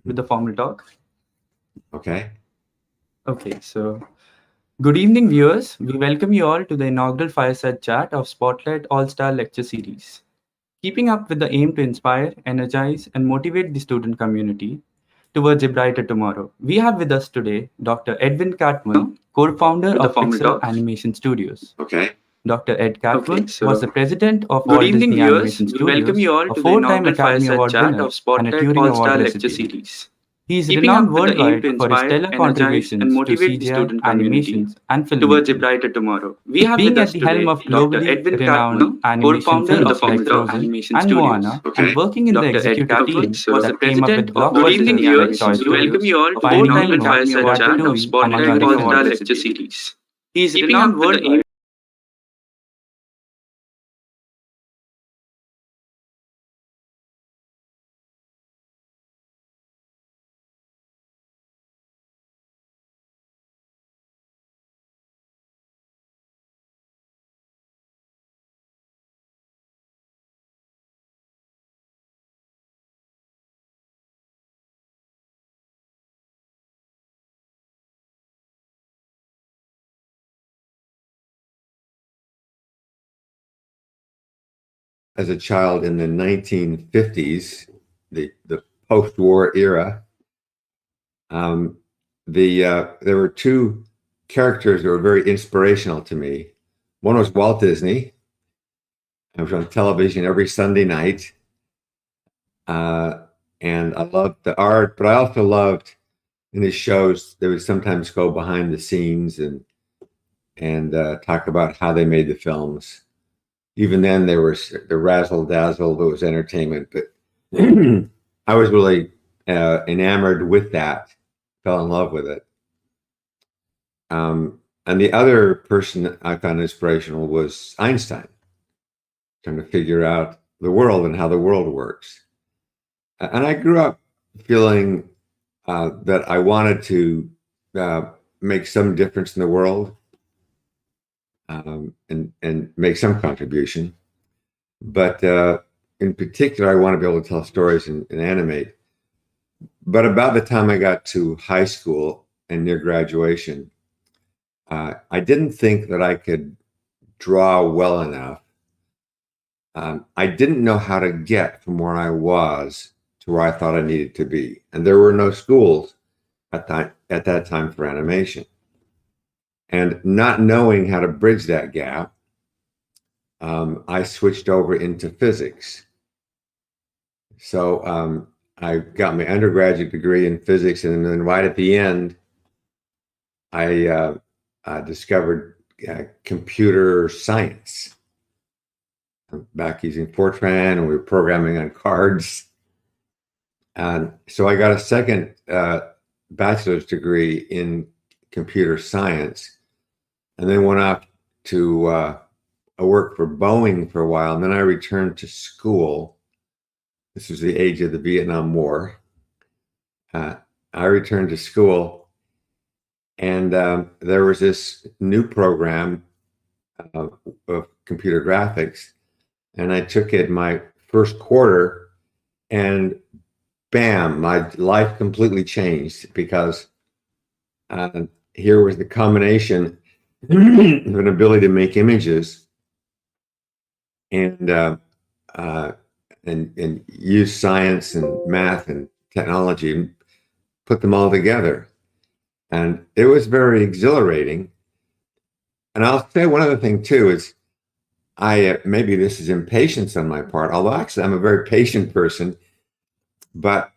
with the formal talk. Okay. Okay, so good evening, viewers. We welcome you all to the inaugural Fireside Chat of Spotlight All-Star Lecture Series. Keeping up with the aim to inspire, energize, and motivate the student community towards a brighter tomorrow. We have with us today Dr. Edwin Catmull, co-founder With the of formal Pixar talk. Animation Studios. Okay. Dr. Ed Okay. Catmull was So, the president of good Walt evening, Disney viewers. Animation We welcome Studios, you all a to the four-time inaugural Academy Fireside Award Chat winner of and a Spotlight Turing Award All-Star Lecture recipient. Series. He is Keeping renowned up with the aim to worldwide for his inspire, stellar energize, and contributions to motivate the CGI, student community animations, and towards a filmmaking. brighter tomorrow. We have with Being at us the helm today of Dr. globally Edwin renowned Catmull, animation co-founder of films like Pixar Frozen Animation and Studios. Moana, and working in the Dr. Ed executive Catmull team was the that came up president with of Good evening, blockbusters like viewers. Toy We welcome Story, you all to the Finding inaugural Nemo, Fireside Chat of Ratatouille, and Spotlight Inaugural All-Star Award Lecture recipient. Series. He is Keeping renowned up with the worldwide. As a child in the 1950s, the post-war era, there were two characters that were very inspirational to me. One was Walt Disney. I was on television every Sunday night, and I loved the art, but I also loved in his shows they would sometimes go behind the scenes and talk about how they made the films. Even then, they were the razzle dazzle. There was entertainment, but I was really enamored with that. Fell in love with it. And the other person that I found inspirational was Einstein, trying to figure out the world and how the world works. And I grew up feeling that I wanted to make some difference in the world and make some contribution. But in particular, I want to be able to tell stories and animate. But about the time I got to high school and near graduation, I didn't think that I could draw well enough. I didn't know how to get from where I was to where I thought I needed to be. And there were no schools at that time for animation. And not knowing how to bridge that gap, I switched over into physics. So I got my undergraduate degree in physics, and then right at the end, I discovered computer science. I'm back using Fortran, and we were programming on cards. And so I got a second bachelor's degree in computer science, and then went off to I worked for Boeing for a while, and then I returned to school. This was the age of the Vietnam War. I returned to school, and there was this new program of computer graphics, and I took it my first quarter, and bam, my life completely changed because here was the combination of an ability to make images and use science and math and technology and put them all together. And it was very exhilarating. And I'll say one other thing too is maybe this is impatience on my part, although actually I'm a very patient person. But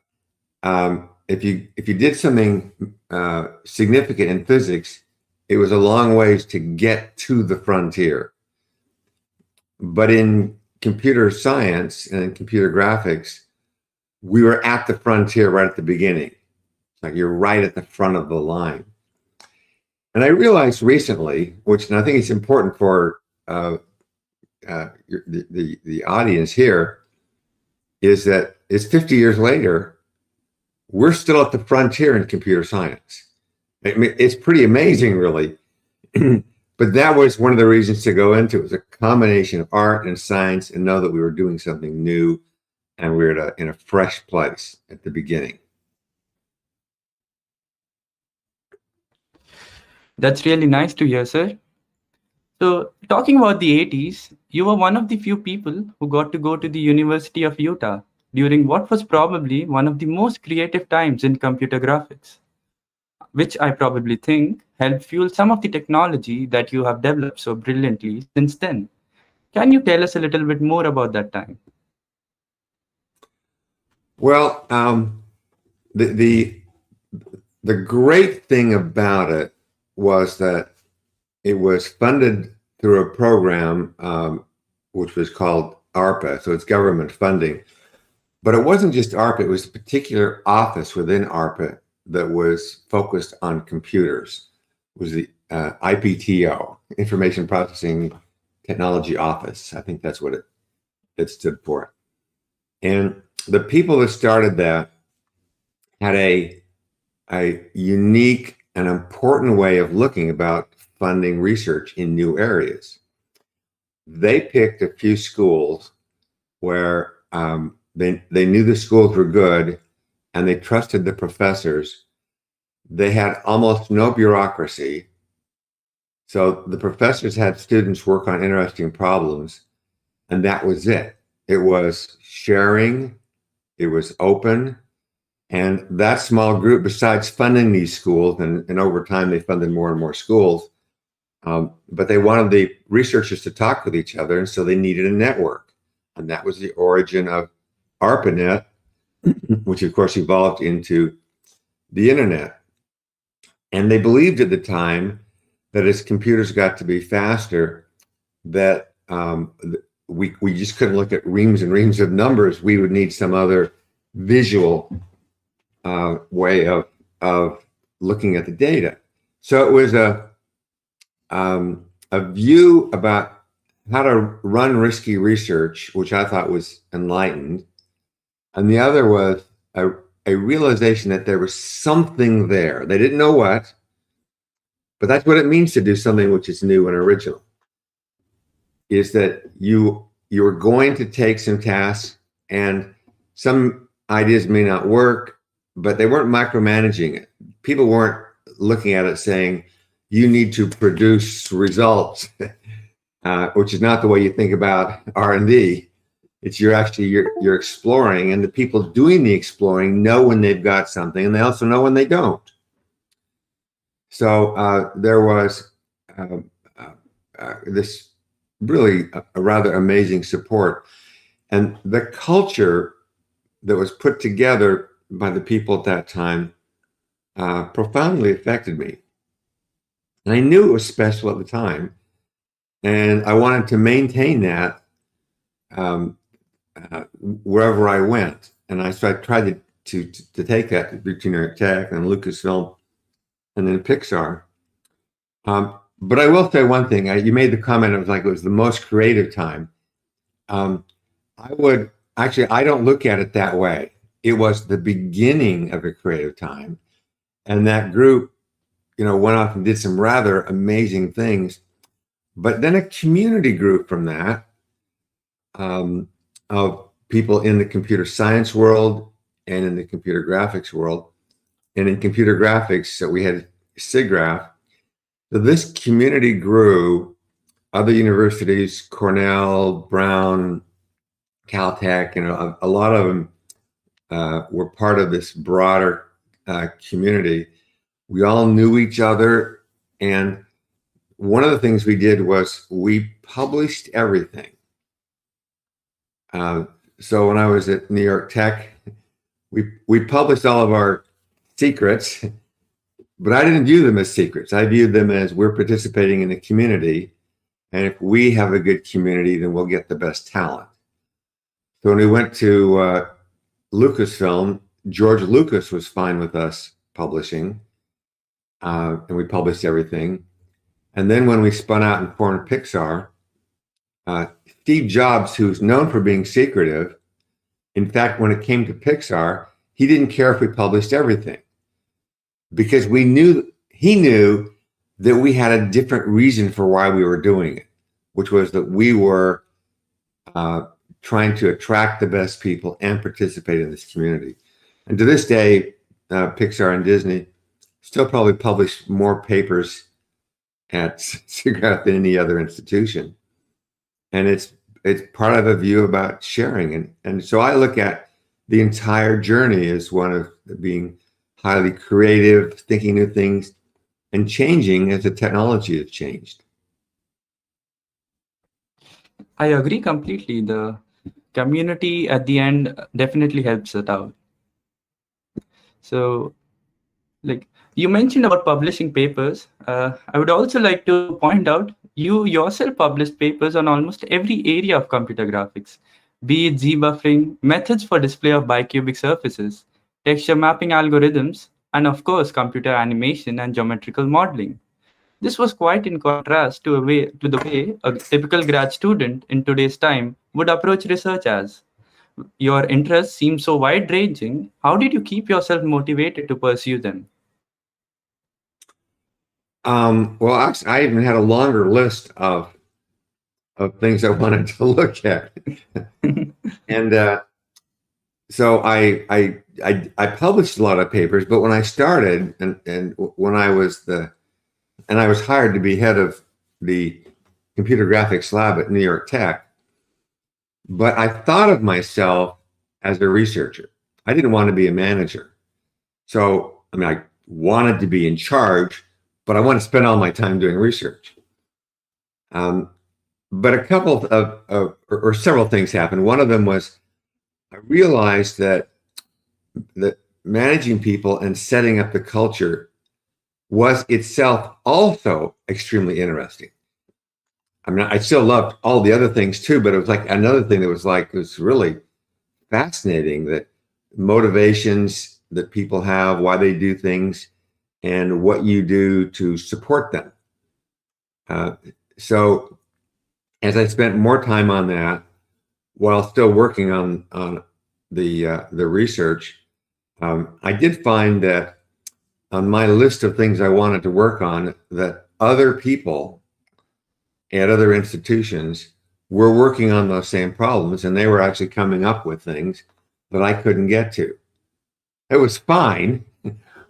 if you did something significant in physics, it was a long ways to get to the frontier. But in computer science and in computer graphics, we were at the frontier right at the beginning. Like you're right at the front of the line. And I realized recently, and I think it's important for the audience here, is that it's 50 years later, we're still at the frontier in computer science. I mean, it's pretty amazing, really. But that was one of the reasons to go into it. It was a combination of art and science, and know that we were doing something new, and we were in a fresh place at the beginning. That's really nice to hear, sir. So, talking about the 80s, you were one of the few people who got to go to the University of Utah during what was probably one of the most creative times in computer graphics, which I probably think helped fuel some of the technology that you have developed so brilliantly since then. Can you tell us a little bit more about that time? Well, the the great thing about it was that it was funded through a program which was called ARPA, so it's government funding. But it wasn't just ARPA; it was a particular office within ARPA that was focused on computers. It was the IPTO, Information Processing Technology Office. I think that's what it stood for. And the people that started that had a unique and important way of looking about funding research in new areas. They picked a few schools where they knew the schools were good and they trusted the professors. They had almost no bureaucracy. So the professors had students work on interesting problems, and that was it. It was sharing, it was open, and that small group, besides funding these schools, and over time they funded more and more schools, but they wanted the researchers to talk with each other, and so they needed a network. And that was the origin of ARPANET, which of course evolved into the internet. And they believed at the time that as computers got to be faster, that we just couldn't look at reams and reams of numbers. We would need some other visual way of looking at the data. So it was a view about how to run risky research, which I thought was enlightened. And the other was a realization that there was something there. They didn't know what, but that's what it means to do something which is new and original, is that you're going to take some tasks and some ideas may not work, but they weren't micromanaging it. People weren't looking at it saying, you need to produce results, which is not the way you think about R&D. It's you're exploring, and the people doing the exploring know when they've got something, and they also know when they don't. So there was this really a rather amazing support, and the culture that was put together by the people at that time profoundly affected me. And I knew it was special at the time, and I wanted to maintain that wherever I went. And so I tried to take that between New York Tech and Lucasfilm and then Pixar. But I will say one thing. You made the comment, it was the most creative time. I don't look at it that way. It was the beginning of a creative time. And that group, went off and did some rather amazing things. But then a community grew from that, of people in the computer science world and in the computer graphics world. And in computer graphics, so we had SIGGRAPH. So this community grew. Other universities, Cornell, Brown, Caltech, a lot of them were part of this broader community. We all knew each other, and one of the things we did was we published everything. So when I was at New York Tech, we published all of our secrets, but I didn't view them as secrets. I viewed them as we're participating in a community, and if we have a good community, then we'll get the best talent. So when we went to Lucasfilm, George Lucas was fine with us publishing, and we published everything. And then when we spun out and formed Pixar, Steve Jobs, who's known for being secretive, in fact, when it came to Pixar, he didn't care if we published everything, because he knew that we had a different reason for why we were doing it, which was that we were trying to attract the best people and participate in this community. And to this day, Pixar and Disney still probably publish more papers at SIGGRAPH than any other institution. And it's part of a view about sharing. And so I look at the entire journey as one of being highly creative, thinking new things, and changing as the technology has changed. I agree completely. The community at the end definitely helps it out. So, like you mentioned about publishing papers, I would also like to point out you yourself published papers on almost every area of computer graphics, be it z-buffering, methods for display of bicubic surfaces, texture mapping algorithms, and of course, computer animation and geometrical modeling. This was quite in contrast to the way a typical grad student in today's time would approach research as. Your interests seem so wide ranging. How did you keep yourself motivated to pursue them? Well, actually, I even had a longer list of things I wanted to look at, and so I published a lot of papers. But when I started, and when I was I was hired to be head of the computer graphics lab at New York Tech, but I thought of myself as a researcher. I didn't want to be a manager. So, I mean, I wanted to be in charge, but I wanted to spend all my time doing research. But a couple or several things happened. One of them was I realized that managing people and setting up the culture was itself also extremely interesting. I mean, I still loved all the other things too, but it was like another thing that was really fascinating, that motivations that people have, why they do things, and what you do to support them. So as I spent more time on that while still working on the research, I did find that on my list of things I wanted to work on, that other people at other institutions were working on those same problems, and they were actually coming up with things that I couldn't get to. It was fine,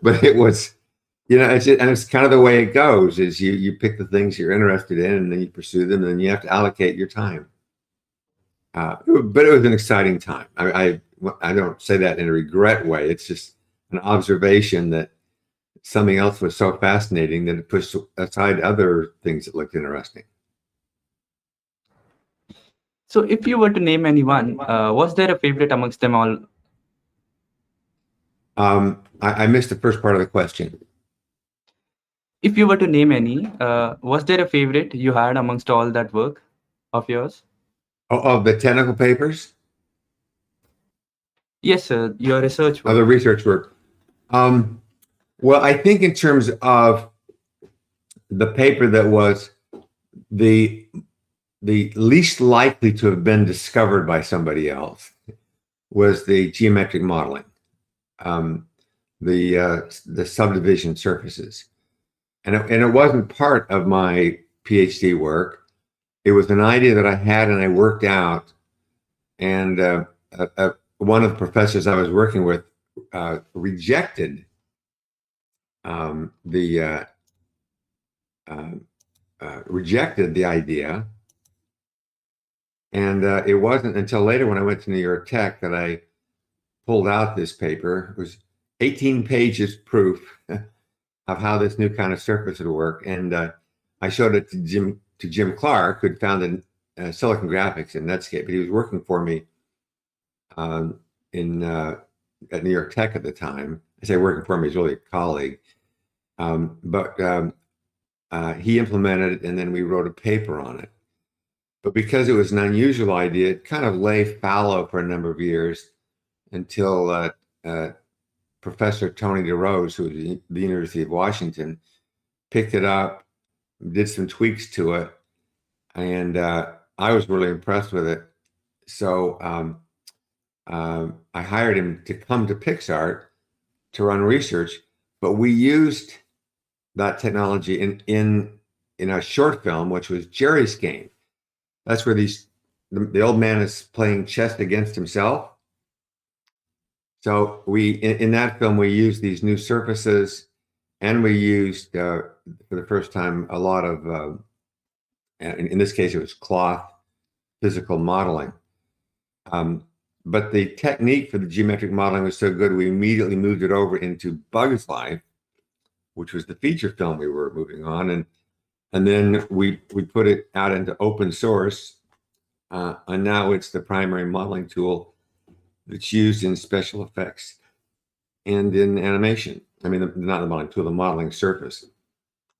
but it was, and it's kind of the way it goes, is you pick the things you're interested in, and then you pursue them, and then you have to allocate your time. But it was an exciting time. I don't say that in a regret way. It's just an observation that something else was so fascinating that it pushed aside other things that looked interesting. So, if you were to name anyone, was there a favorite amongst them all? I missed the first part of the question. If you were to name any, was there a favorite you had amongst all that work of yours? Of the technical papers? Yes, sir. Your research work. Of the research work. Well, I think in terms of the paper that was the least likely to have been discovered by somebody else was the geometric modeling, the subdivision surfaces, and it wasn't part of my PhD work. It was an idea that I had and I worked out, and one of the professors I was working with rejected rejected the idea. And it wasn't until later when I went to New York Tech that I pulled out this paper. It was 18 pages proof of how this new kind of surface would work. And I showed it to Jim Clark, who'd founded Silicon Graphics and Netscape. But he was working for me at New York Tech at the time. I say working for me, he's really a colleague. But he implemented it, and then we wrote a paper on it. But because it was an unusual idea, it kind of lay fallow for a number of years until Professor Tony DeRose, who was at the University of Washington, picked it up, did some tweaks to it, and I was really impressed with it. So I hired him to come to Pixar to run research, but we used that technology in a short film, which was Jerry's Game. That's where the old man is playing chess against himself. So in that film, we used these new surfaces and we used for the first time a lot of, in this case, it was cloth physical modeling. But the technique for the geometric modeling was so good, we immediately moved it over into Bugs Life, which was the feature film we were moving on, and then we put it out into open source, and now it's the primary modeling tool that's used in special effects and in animation. I mean, not the modeling tool, the modeling surface.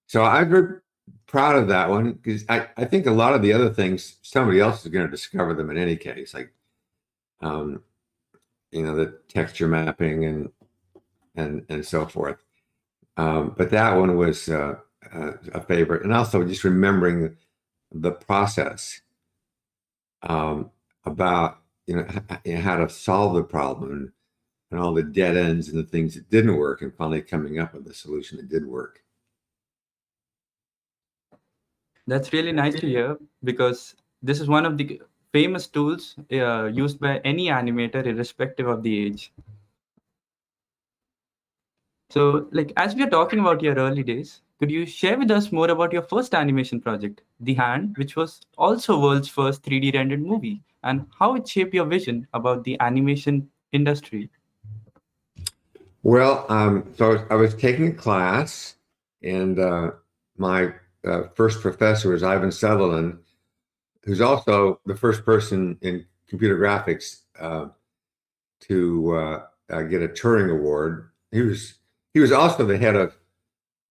So I'm very proud of that one, because I think a lot of the other things, somebody else is going to discover them in any case, like, the texture mapping and so forth. But that one was a favorite. And also just remembering the process about, how to solve the problem and all the dead ends and the things that didn't work, and finally coming up with a solution that did work. That's really nice to hear, because this is one of the famous tools used by any animator, irrespective of the age. So, as we are talking about your early days, could you share with us more about your first animation project, The Hand, which was also world's first 3D rendered movie, and how it shaped your vision about the animation industry? Well, so I was taking a class, and my first professor was Ivan Sutherland, who's also the first person in computer graphics to get a Turing Award. He was also the head of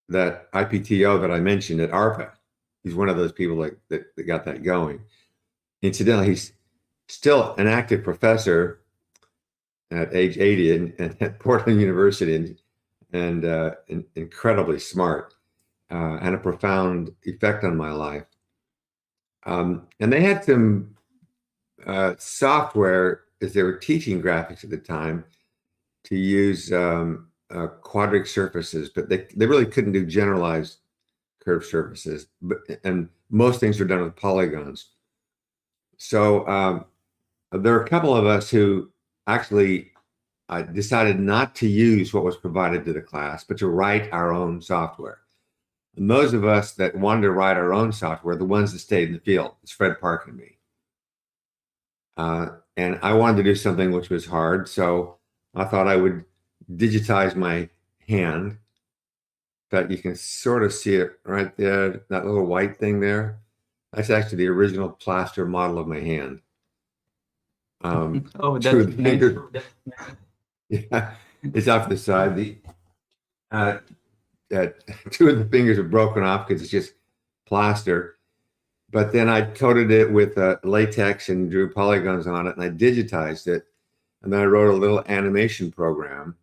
that IPTO that I mentioned at ARPA. He's one of those people that got that going. Incidentally, he's still an active professor at age 80 at Portland University, and incredibly smart, and a profound effect on my life. And they had some software, as they were teaching graphics at the time, to use quadric surfaces, but they really couldn't do generalized curved surfaces. And most things were done with polygons. So there are a couple of us who actually decided not to use what was provided to the class, but to write our own software. And those of us that wanted to write our own software, the ones that stayed in the field, it's Fred Park and me. And I wanted to do something which was hard, so I thought I would digitize my hand. That you can sort of see it right there, that little white thing there. That's actually the original plaster model of my hand. Oh, Two that's of the nice. fingers, yeah, it's off the side. Two of the fingers are broken off because it's just plaster. But then I coated it with latex and drew polygons on it, and I digitized it. And then I wrote a little animation program,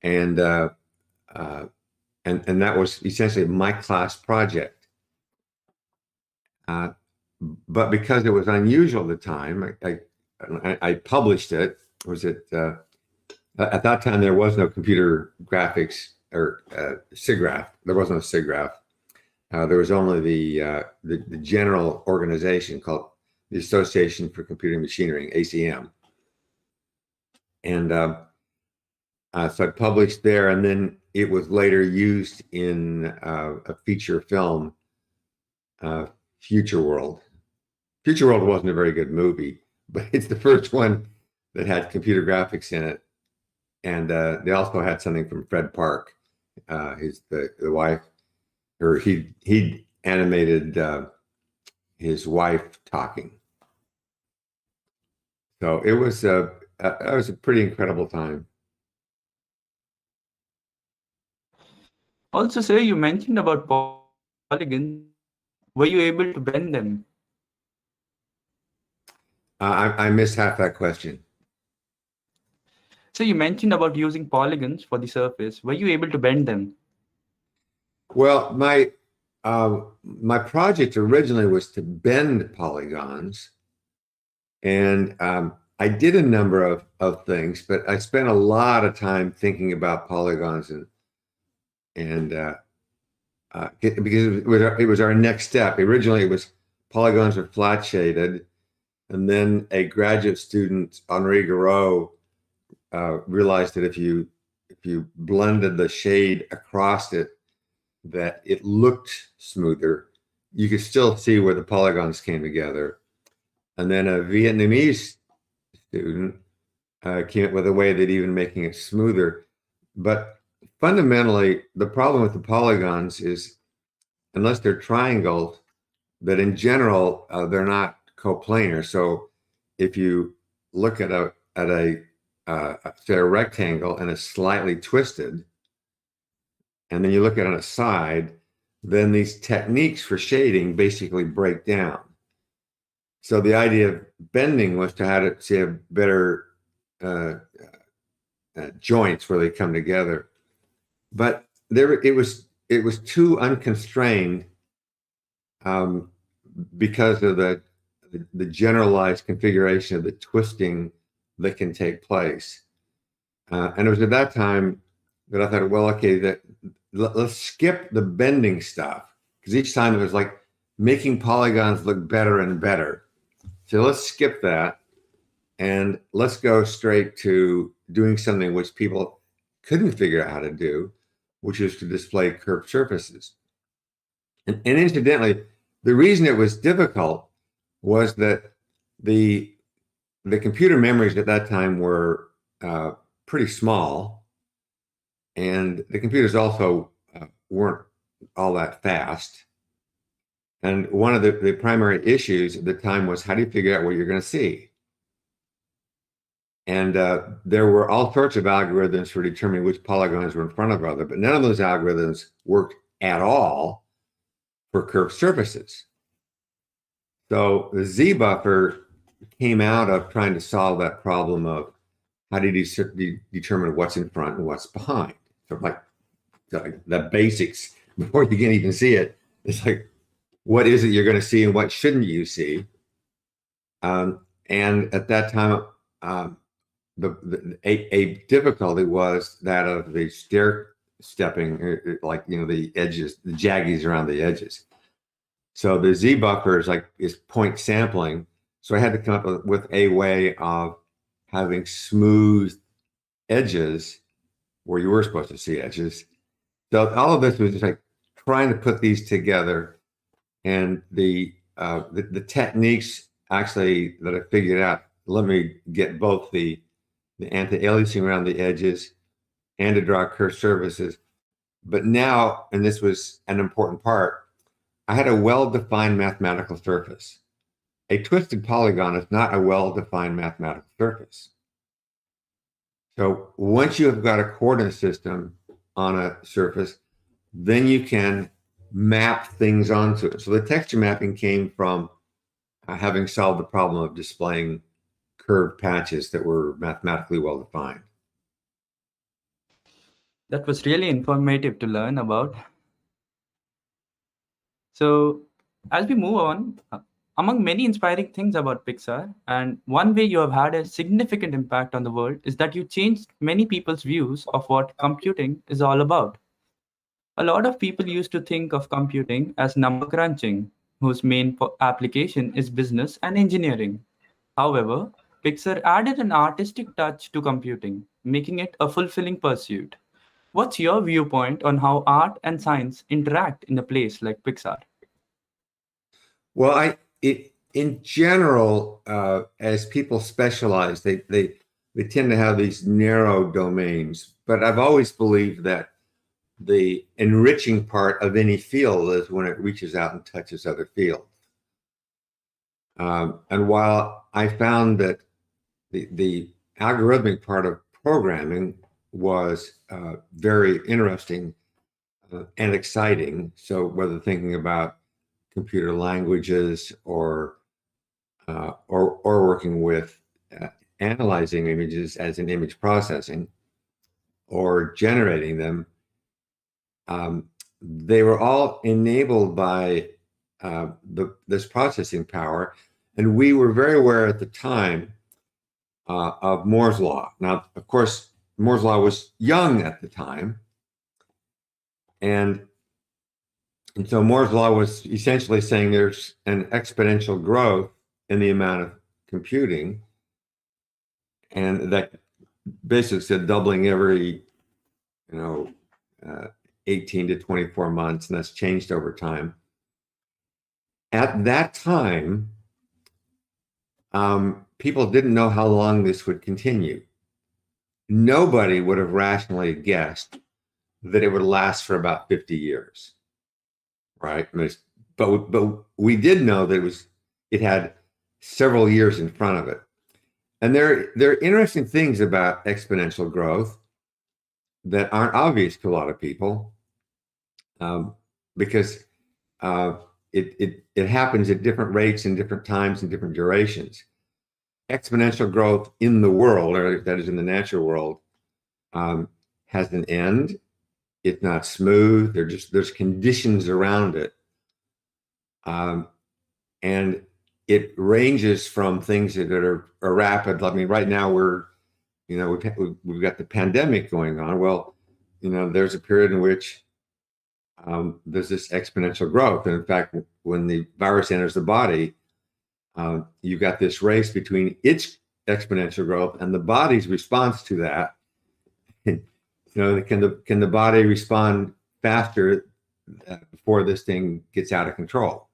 and that was essentially my class project. But because it was unusual at the time, I published it. At that time there was no computer graphics or SIGGRAPH. There was no SIGGRAPH. There was only the general organization called the Association for Computing Machinery, ACM. And so I published there, and then it was later used in a feature film, Future World. Future World wasn't a very good movie, but it's the first one that had computer graphics in it. And they also had something from Fred Park, the wife, or he animated his wife talking. So it was a pretty incredible time. Also, sir, you mentioned about polygons. Were you able to bend them? I missed half that question. So you mentioned about using polygons for the surface. Were you able to bend them? Well, my project originally was to bend polygons, and I did a number of things, but I spent a lot of time thinking about polygons and because it was our next step. Originally, it was polygons were flat shaded, and then a graduate student, Henri Garot, realized that if you blended the shade across it, that it looked smoother. You could still see where the polygons came together. And then a Vietnamese student came up with a way that even making it smoother. But fundamentally, the problem with the polygons is, unless they're triangles, that in general they're not coplanar. So if you look at a say a rectangle and it's slightly twisted, and then you look at it on a side, then these techniques for shading basically break down. So the idea of bending was to have better joints where they come together, but it was too unconstrained because of the generalized configuration of the twisting that can take place. And it was at that time that I thought, well, okay, let's skip the bending stuff, because each time it was like making polygons look better and better. So let's skip that and let's go straight to doing something which people couldn't figure out how to do, which is to display curved surfaces. And incidentally, the reason it was difficult was that the computer memories at that time were pretty small, and the computers also weren't all that fast. And one of the primary issues at the time was, how do you figure out what you're going to see? And there were all sorts of algorithms for determining which polygons were in front of other, but none of those algorithms worked at all for curved surfaces. So the Z buffer came out of trying to solve that problem of how do you determine what's in front and what's behind. So like the basics before you can even see it. It's like, what is it you're going to see and what shouldn't you see? And at that time, a difficulty was that of the stair stepping, like, the edges, the jaggies around the edges. So the Z buffer is point sampling. So I had to come up with a way of having smooth edges where you were supposed to see edges. So all of this was just like trying to put these together. And the techniques actually that I figured out let me get both the anti-aliasing around the edges and to draw curved surfaces. But now, and this was an important part, I had a well-defined mathematical surface. A twisted polygon is not a well-defined mathematical surface. So once you have got a coordinate system on a surface, then you can map things onto it. So the texture mapping came from having solved the problem of displaying curved patches that were mathematically well defined. That was really informative to learn about. So as we move on, among many inspiring things about Pixar, and one way you have had a significant impact on the world is that you changed many people's views of what computing is all about. A lot of people used to think of computing as number crunching, whose main application is business and engineering. However, Pixar added an artistic touch to computing, making it a fulfilling pursuit. What's your viewpoint on how art and science interact in a place like Pixar? Well, in general, as people specialize, they tend to have these narrow domains. But I've always believed that the enriching part of any field is when it reaches out and touches other fields. And while I found that the algorithmic part of programming was very interesting and exciting, so whether thinking about computer languages or working with analyzing images as in image processing or generating them, they were all enabled by this processing power. And we were very aware at the time of Moore's law. Now, of course, Moore's law was young at the time. And so Moore's law was essentially saying there's an exponential growth in the amount of computing. And that basically said doubling every you know, 18 to 24 months, and that's changed over time. At that time, people didn't know how long this would continue. Nobody would have rationally guessed that it would last for about 50 years, right? But we did know that it had several years in front of it. And there are interesting things about exponential growth that aren't obvious to a lot of people, because it happens at different rates and different times and different durations. Exponential growth in the world, or that is in the natural world, has an end. It's not smooth. There's conditions around it, and it ranges from things that are rapid. I mean, right now we've got the pandemic going on. Well, there's a period in which there's this exponential growth, and in fact, when the virus enters the body, you've got this race between its exponential growth and the body's response to that. Can the body respond faster before this thing gets out of control?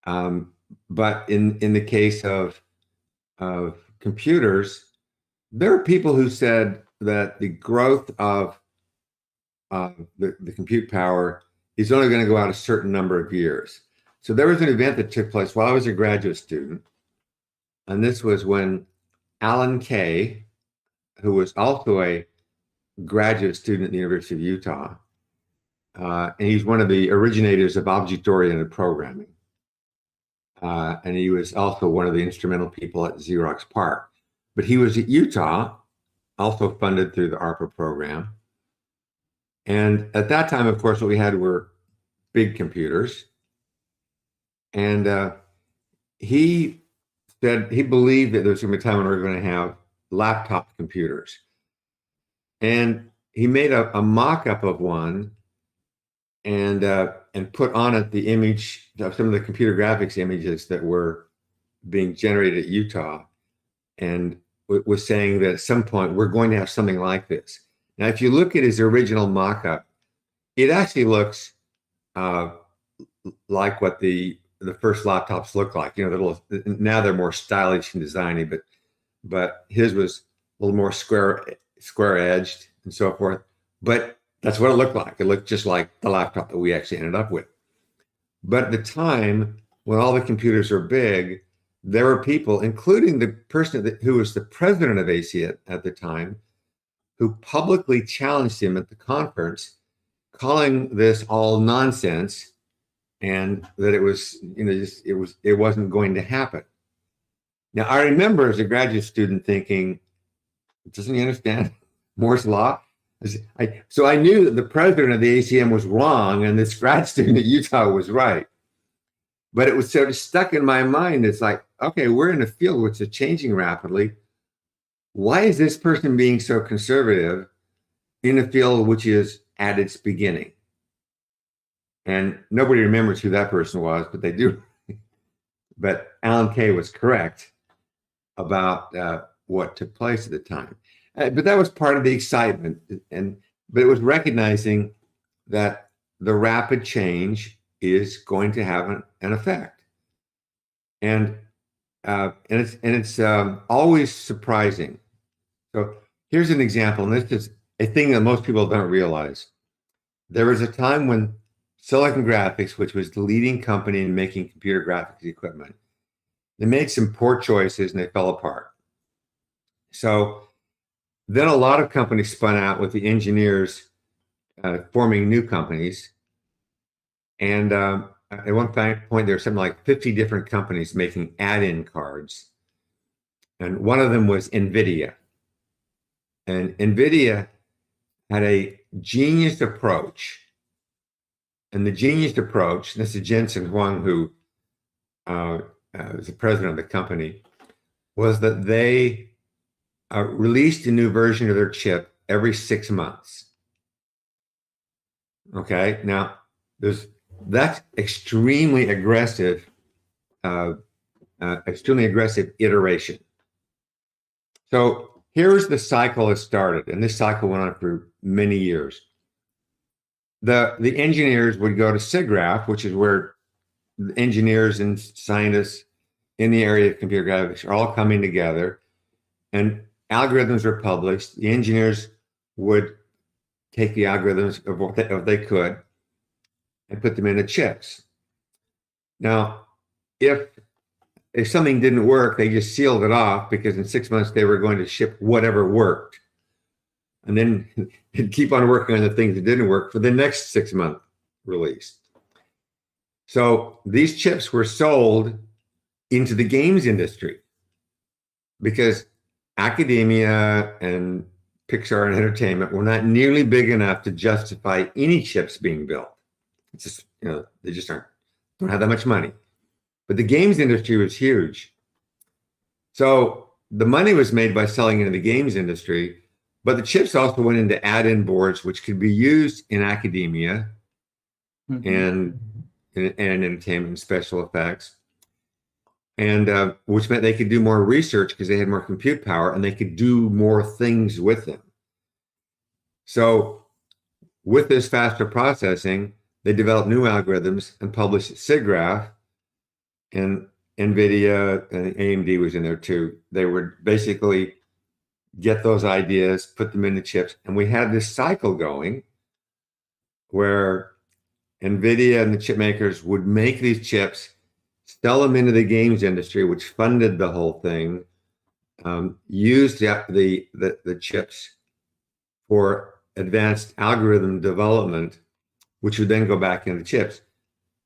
But in the case of computers, there are people who said that the growth of the compute power is only going to go out a certain number of years. So there was an event that took place while I was a graduate student, and this was when Alan Kay, who was also a graduate student at the University of Utah, and he's one of the originators of object-oriented programming, and he was also one of the instrumental people at Xerox PARC. But he was at Utah, also funded through the ARPA program. And at that time, of course, what we had were big computers. And he said he believed that there was going to be a time when we were going to have laptop computers. And he made a mock-up of one and put on it the image of some of the computer graphics images that were being generated at Utah, and was saying that at some point we're going to have something like this. Now, if you look at his original mock-up, it actually looks like what the first laptops look like. Now they're more stylish and designy, but his was a little more square edged and so forth. But that's what it looked like. It looked just like the laptop that we actually ended up with. But at the time, when all the computers were big, there were people, including the person who was the president of ACIT at the time, who publicly challenged him at the conference, calling this all nonsense, and that it wasn't going to happen. Now, I remember as a graduate student thinking, doesn't he understand Moore's law? So I knew that the president of the ACM was wrong and this grad student at Utah was right. But it was sort of stuck in my mind. It's like, okay, we're in a field which is changing rapidly. Why is this person being so conservative in a field which is at its beginning? And nobody remembers who that person was, but they do. But Alan Kay was correct about what took place at the time. But that was part of the excitement. But it was recognizing that the rapid change is going to have an effect. And it's always surprising. So here's an example, and this is a thing that most people don't realize. There was a time when Silicon Graphics, which was the leading company in making computer graphics equipment, they made some poor choices and they fell apart. So then a lot of companies spun out with the engineers forming new companies. And at one point, there were something like 50 different companies making add-in cards. And one of them was NVIDIA. And NVIDIA had a genius approach. And the genius approach, this is Jensen Huang, who was the president of the company, was that they released a new version of their chip every 6 months. Okay, now that's extremely aggressive iteration. So here's the cycle that started, and this cycle went on for many years. The engineers would go to SIGGRAPH, which is where the engineers and scientists in the area of computer graphics are all coming together, and algorithms are published. The engineers would take the algorithms of what they could and put them into chips. Now, if something didn't work, they just sealed it off because in 6 months they were going to ship whatever worked. And then they'd keep on working on the things that didn't work for the next 6 month release. So these chips were sold into the games industry because academia and Pixar and entertainment were not nearly big enough to justify any chips being built. It's just, they just don't have that much money. But the games industry was huge. So the money was made by selling into the games industry, but the chips also went into add-in boards, which could be used in academia and in entertainment and special effects. And which meant they could do more research because they had more compute power and they could do more things with them. So with this faster processing, they developed new algorithms and published at SIGGRAPH, and NVIDIA and AMD was in there too. They would basically get those ideas, put them into chips. And we had this cycle going where NVIDIA and the chip makers would make these chips, sell them into the games industry, which funded the whole thing, used the chips for advanced algorithm development, which would then go back into chips.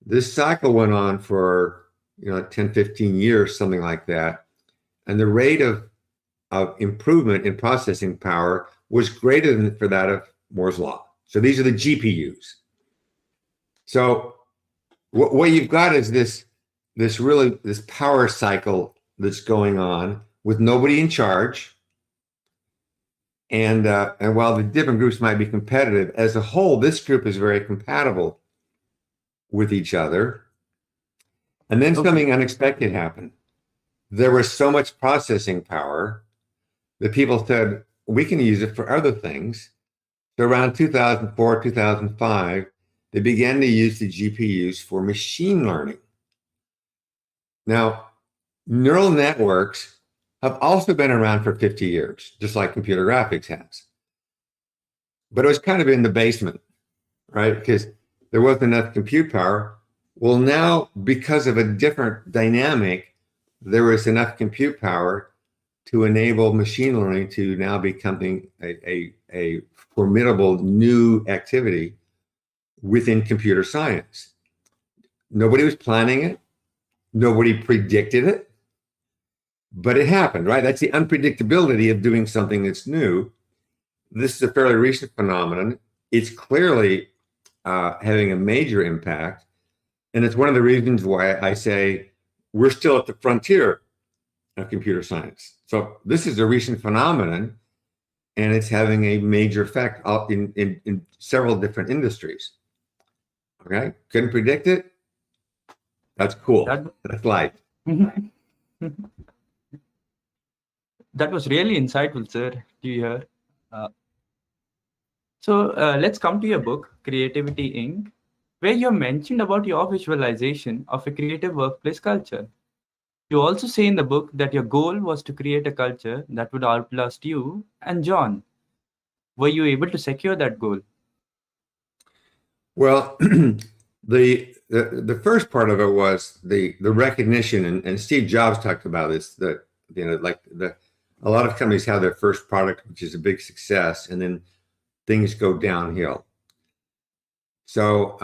This cycle went on for 10, 15 years, something like that. And the rate of improvement in processing power was greater than for that of Moore's Law. So these are the GPUs. So what you've got is this power cycle that's going on with nobody in charge. And while the different groups might be competitive, as a whole, this group is very compatible with each other. And then something unexpected happened. There was so much processing power that people said, we can use it for other things. So around 2004, 2005, they began to use the GPUs for machine learning. Now, neural networks have also been around for 50 years, just like computer graphics has. But it was kind of in the basement, right? Because there wasn't enough compute power. Well, now, because of a different dynamic, there was enough compute power to enable machine learning to now becoming a formidable new activity within computer science. Nobody was planning it. Nobody predicted it. But it happened, right? That's the unpredictability of doing something that's new. This is a fairly recent phenomenon. It's clearly having a major impact. And it's one of the reasons why I say we're still at the frontier of computer science. So this is a recent phenomenon, and it's having a major effect in several different industries. Okay, couldn't predict it. That's cool. That's life. That was really insightful, sir. Do you hear? So let's come to your book, Creativity Inc., where you mentioned about your visualization of a creative workplace culture. You also say in the book that your goal was to create a culture that would outlast you and John. Were you able to secure that goal? Well, the first part of it was the recognition, and Steve Jobs talked about this, that a lot of companies have their first product, which is a big success, and then things go downhill. So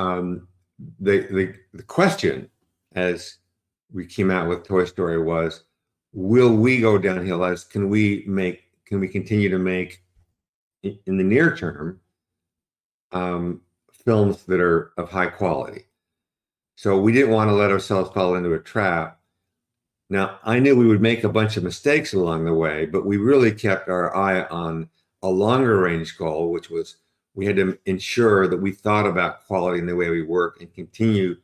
the question, as we came out with Toy Story, was, will we go downhill? As can we continue to make in the near term films that are of high quality? So we didn't want to let ourselves fall into a trap. Now, I knew we would make a bunch of mistakes along the way, but we really kept our eye on a longer range goal, which was we had to ensure that we thought about quality in the way we work and continue,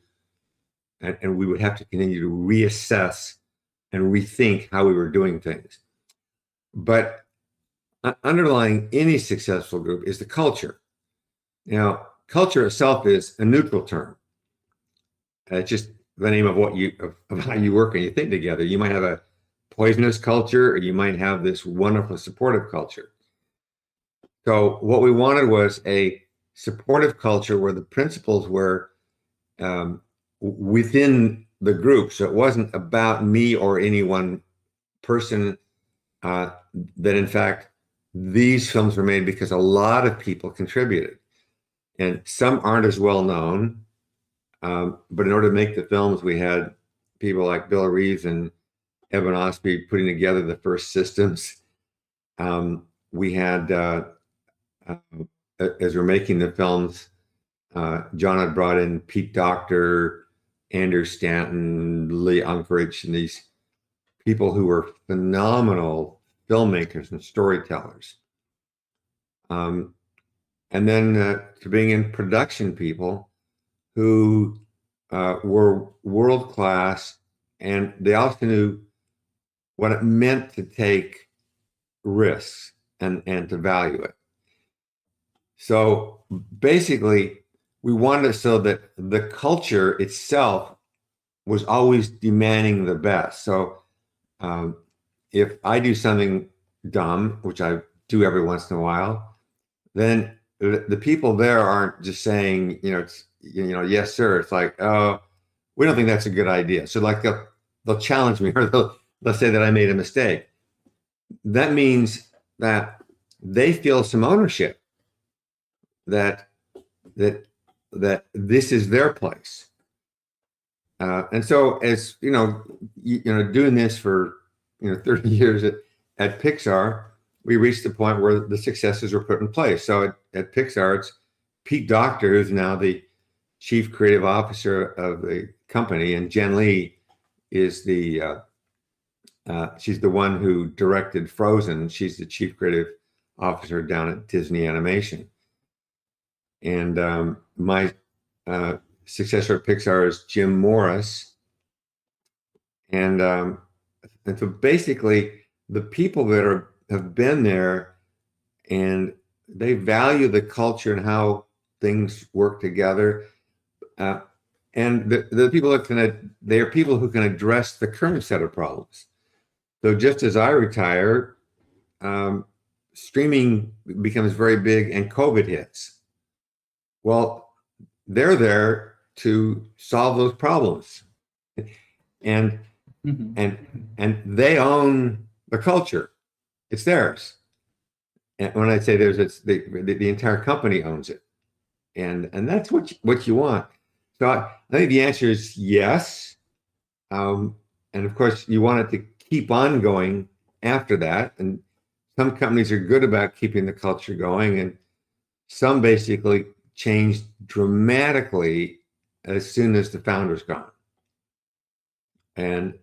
and we would have to continue to reassess and rethink how we were doing things. But underlying any successful group is the culture. Now, culture itself is a neutral term. It's just the name of of how you work and you think together. You might have a poisonous culture, or you might have this wonderful supportive culture. So what we wanted was a supportive culture where the principles were within the group. So it wasn't about me or any one person. That in fact, these films were made because a lot of people contributed, and some aren't as well known. But in order to make the films, we had people like Bill Reeves and Evan Osby putting together the first systems. We had, as we're making the films, John had brought in Pete Docter, Andrew Stanton, Lee Unkrich, and these people who were phenomenal filmmakers and storytellers. And then to bring in production people who were world-class, and they also knew what it meant to take risks and to value it. So basically, we wanted it so that the culture itself was always demanding the best. So if I do something dumb, which I do every once in a while, then the people there aren't just saying, yes, sir. It's like, oh, we don't think that's a good idea. So like they'll challenge me, or they'll say that I made a mistake. That means that they feel some ownership, that this is their place. And so as doing this for 30 years at Pixar, we reached the point where the successes were put in place. So at Pixar, it's Pete Docter, who's now the chief creative officer of the company, and Jen Lee is she's the one who directed Frozen. She's the chief creative officer down at Disney Animation. And my successor at Pixar is Jim Morris. And so basically, the people that have been there, and they value the culture and how things work together. And the people they are people who can address the current set of problems. So just as I retire, streaming becomes very big and COVID hits. Well, they're there to solve those problems. And and they own the culture. It's theirs. And when I say theirs, it's the entire company owns it. And that's what you want. So I think the answer is yes. And of course, you want it to keep on going after that. And some companies are good about keeping the culture going, and some basically change dramatically as soon as the founder's gone. And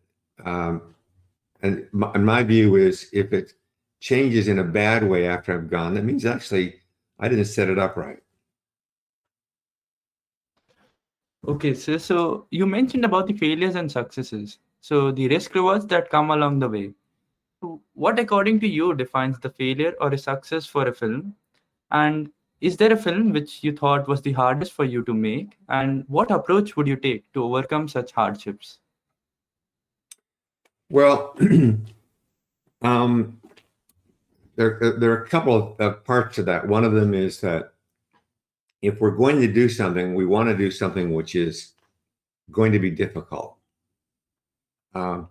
my view is, if it changes in a bad way after I'm gone, that means actually I didn't set it up right. Okay, so you mentioned about the failures and successes. So the risk rewards that come along the way. So what, according to you, defines the failure or a success for a film? And is there a film which you thought was the hardest for you to make? And what approach would you take to overcome such hardships? Well, there are a couple of parts to that. One of them is that if we're going to do something, we want to do something which is going to be difficult. And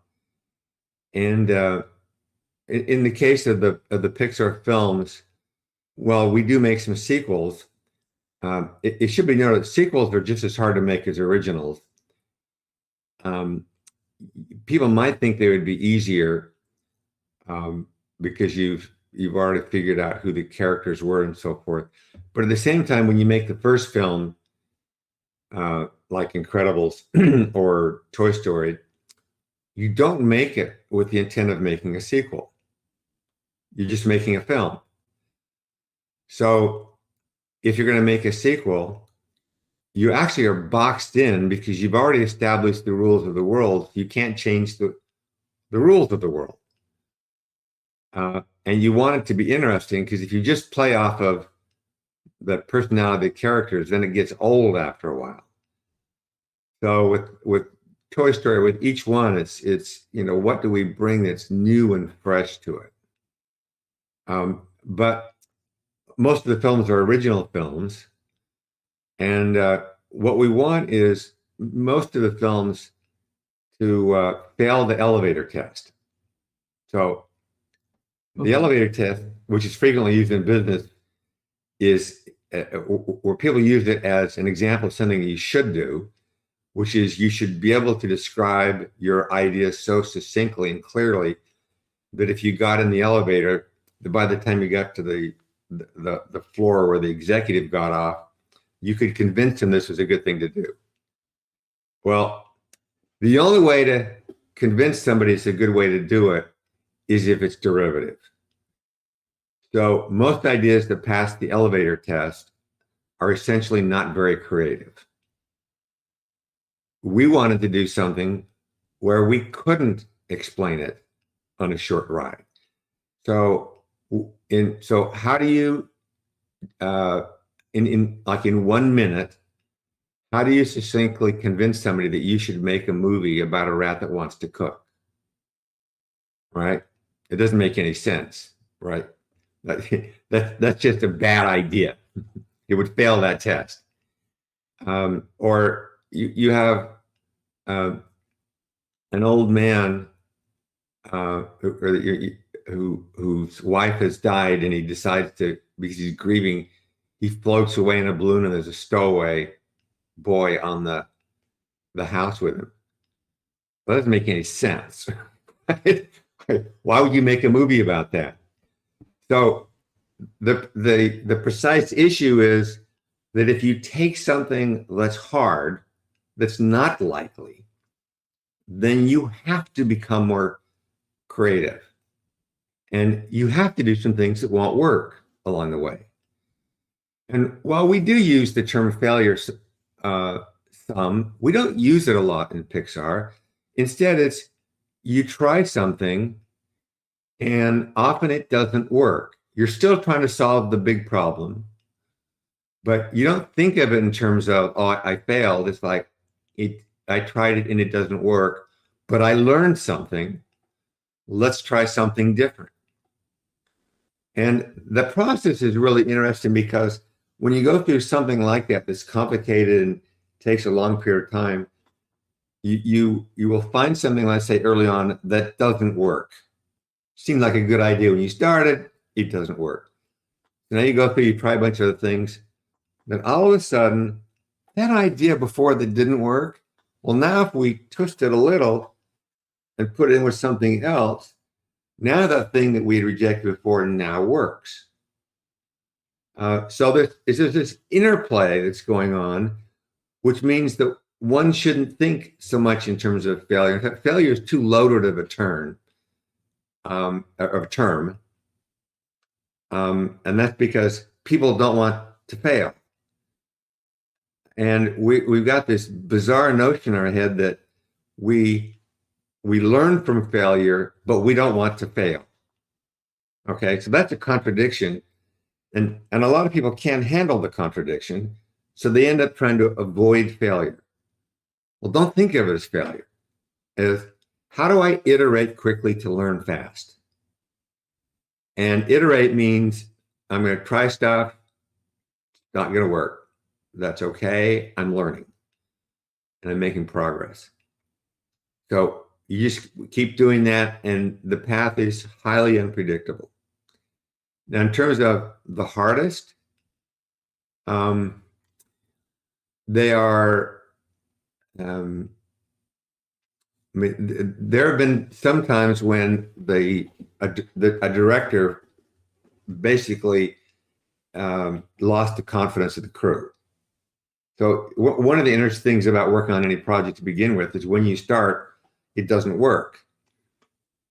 in the case of the Pixar films, well, we do make some sequels. It should be noted that sequels are just as hard to make as originals. People might think they would be easier because you've already figured out who the characters were and so forth. But at the same time, when you make the first film, like Incredibles or Toy Story, you don't make it with the intent of making a sequel. You're just making a film. So if you're going to make a sequel, you actually are boxed in because you've already established the rules of the world. You can't change the rules of the world. And you want it to be interesting, because if you just play off of the personality of the characters, then it gets old after a while. So with Toy Story, with each one, it's what do we bring that's new and fresh to it? But most of the films are original films, and what we want is most of the films to fail the elevator test. So the elevator test, which is frequently used in business, is where people use it as an example of something you should do, which is you should be able to describe your ideas so succinctly and clearly that if you got in the elevator, by the time you got to the floor where the executive got off, you could convince him this was a good thing to do. Well, the only way to convince somebody it's a good way to do it is if it's derivative. So most ideas that pass the elevator test are essentially not very creative. We wanted to do something where we couldn't explain it on a short ride. So how do you, in 1 minute, how do you succinctly convince somebody that you should make a movie about a rat that wants to cook? Right? It doesn't make any sense, right? That's just a bad idea. It would fail that test. Or you have an old man whose wife has died, and he decides to, because he's grieving, he floats away in a balloon, and there's a stowaway boy on the house with him. That doesn't make any sense. Why would you make a movie about that? So the precise issue is that if you take something that's hard, that's not likely, then you have to become more creative. And you have to do some things that won't work along the way. And while we do use the term failure some, we don't use it a lot in Pixar. Instead, it's you try something and often it doesn't work. You're still trying to solve the big problem, but you don't think of it in terms of, oh, I failed. It's like, I tried it and it doesn't work, but I learned something. Let's try something different. And the process is really interesting, because when you go through something like that, that's complicated and takes a long period of time, you will find something, let's say early on, that doesn't work. Seemed like a good idea when you started, it doesn't work. So now you go through, you try a bunch of other things, then all of a sudden, that idea before that didn't work, well, now if we twist it a little and put it in with something else, now that thing that we had rejected before now works. So there's this interplay that's going on, which means that one shouldn't think so much in terms of failure. In fact, failure is too loaded of a term. And that's because people don't want to fail. And we've got this bizarre notion in our head that we learn from failure, but we don't want to fail. Okay, so that's a contradiction. And a lot of people can't handle the contradiction, so they end up trying to avoid failure. Well, don't think of it as failure. As how do I iterate quickly to learn fast? And iterate means I'm going to try stuff, it's not going to work. That's okay. I'm learning and I'm making progress. So you just keep doing that, and the path is highly unpredictable. Now, in terms of the hardest, they are, there have been some times when a director basically lost the confidence of the crew. So one of the interesting things about working on any project to begin with is when you start, it doesn't work.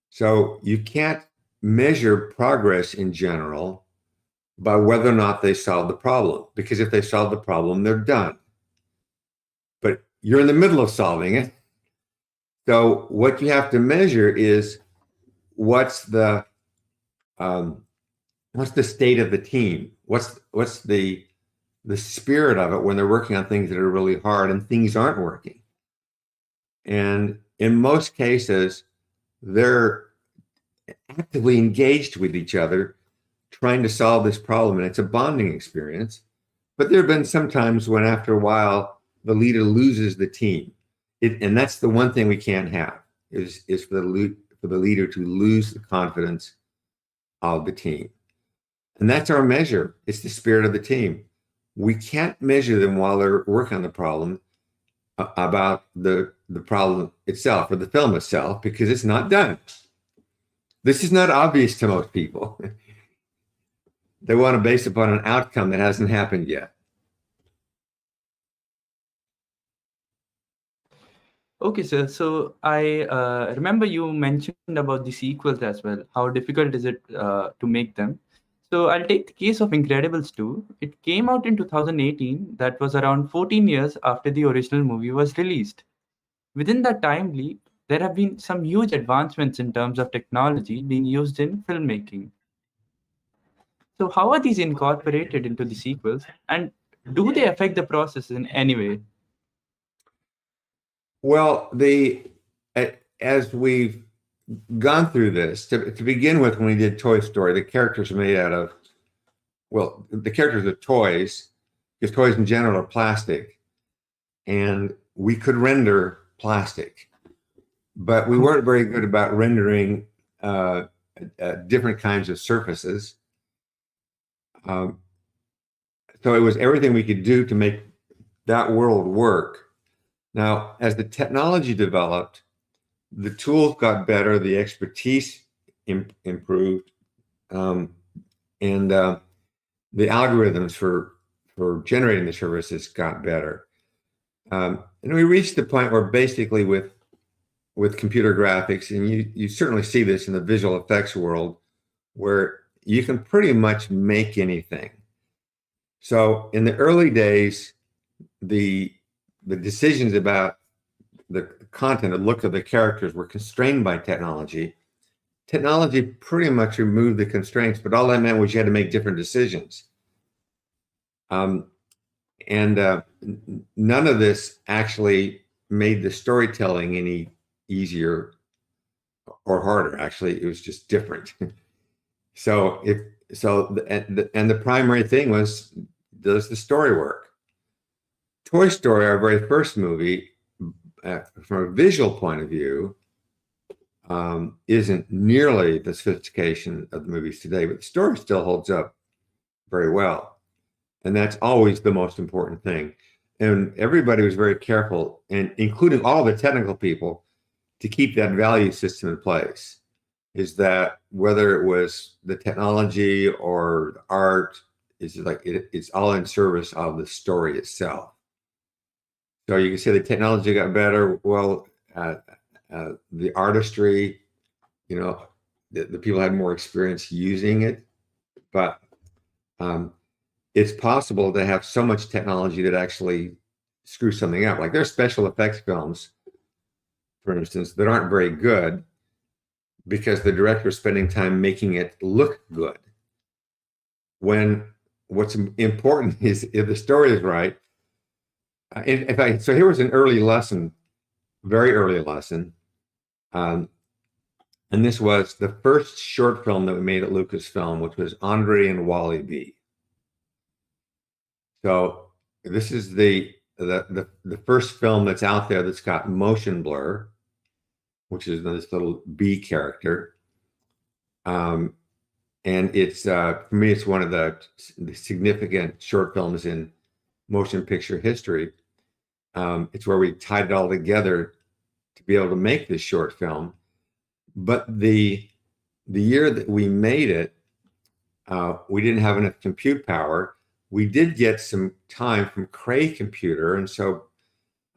So you can't measure progress in general by whether or not they solve the problem, because if they solve the problem, they're done. But you're in the middle of solving it. So what you have to measure is what's the what's the state of the team? What's the spirit of it when they're working on things that are really hard and things aren't working? And in most cases, they're actively engaged with each other, trying to solve this problem, and it's a bonding experience. But there have been some times when, after a while, the leader loses the team, and that's the one thing we can't have is for the leader to lose the confidence of the team, and that's our measure. It's the spirit of the team. We can't measure them while they're working on the problem about the problem itself or the film itself because it's not done. This is not obvious to most people. They want to base upon an outcome that hasn't happened yet. Okay, sir. So I remember you mentioned about the sequels as well. How difficult is it to make them? So I'll take the case of Incredibles 2. It came out in 2018. That was around 14 years after the original movie was released. Within that time leap, there have been some huge advancements in terms of technology being used in filmmaking. So how are these incorporated into the sequels, and do they affect the process in any way? Well, as we've gone through this, to begin with, when we did Toy Story, the characters are made out of, well, the characters are toys, because toys in general are plastic, and we could render plastic, but we weren't very good about rendering different kinds of surfaces. So it was everything we could do to make that world work. Now, as the technology developed, the tools got better, the expertise improved, and the algorithms for generating the services got better. And we reached the point where basically with computer graphics, and you certainly see this in the visual effects world, where you can pretty much make anything. So in the early days, the decisions about the content, the look of the characters were constrained by technology. Technology pretty much removed the constraints, but all that meant was you had to make different decisions. And none of this actually made the storytelling any easier or harder. Actually, it was just different. And the primary thing was, does the story work? Toy Story, our very first movie, from a visual point of view, isn't nearly the sophistication of the movies today, but the story still holds up very well. And that's always the most important thing. And everybody was very careful, and including all the technical people, to keep that value system in place. Is that whether it was the technology or the art, it's all in service of the story itself. So you can say the technology got better. Well, the artistry, the people had more experience using it, but it's possible to have so much technology that actually screws something up. Like there's special effects films, for instance, that aren't very good because the director is spending time making it look good. When what's important is if the story is right. So here was an early lesson, very early lesson. And this was the first short film that we made at Lucasfilm, which was Andre and Wally B. So this is the first film that's out there that's got motion blur, which is this little bee character. And it's, for me, it's one of the significant short films in motion picture history. It's where we tied it all together to be able to make this short film. But the year that we made it, we didn't have enough compute power. We did get some time from Cray Computer, and so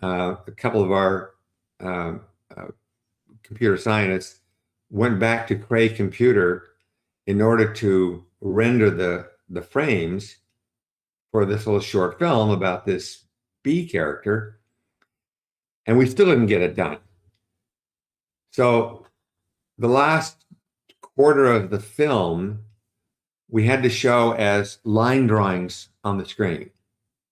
a couple of our computer scientists went back to Cray Computer in order to render the frames for this little short film about this bee character, and we still didn't get it done. So the last quarter of the film we had to show as line drawings on the screen.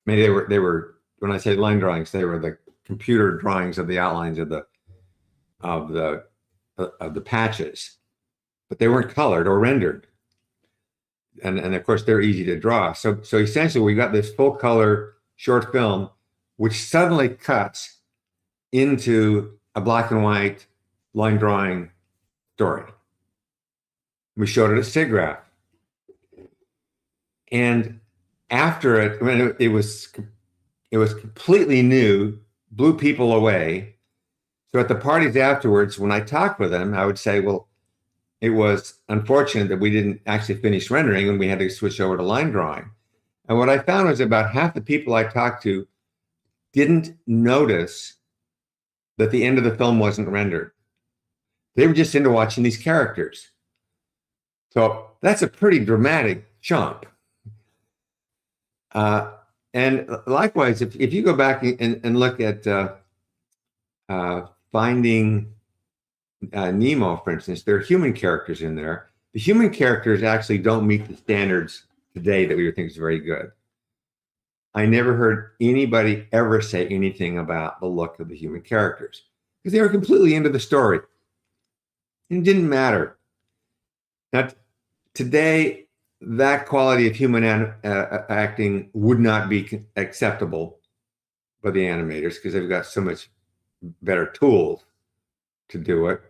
I mean, they were when I say line drawings, they were the computer drawings of the outlines of the patches, but they weren't colored or rendered. And of course they're easy to draw. So essentially we got this full color short film, which suddenly cuts into a black and white line drawing story. We showed it at SIGGRAPH. And after it, I mean, it was completely new, blew people away. So at the parties afterwards, when I talked with them, I would say, well, it was unfortunate that we didn't actually finish rendering and we had to switch over to line drawing. And what I found was about half the people I talked to didn't notice that the end of the film wasn't rendered. They were just into watching these characters. So that's a pretty dramatic jump. And likewise, if you go back and look at Finding Nemo, for instance, there are human characters in there. The human characters actually don't meet the standards today that we would think is very good. I never heard anybody ever say anything about the look of the human characters because they were completely into the story. It didn't matter. Now, today, that quality of human acting would not be acceptable by the animators because they've got so much better tools to do it.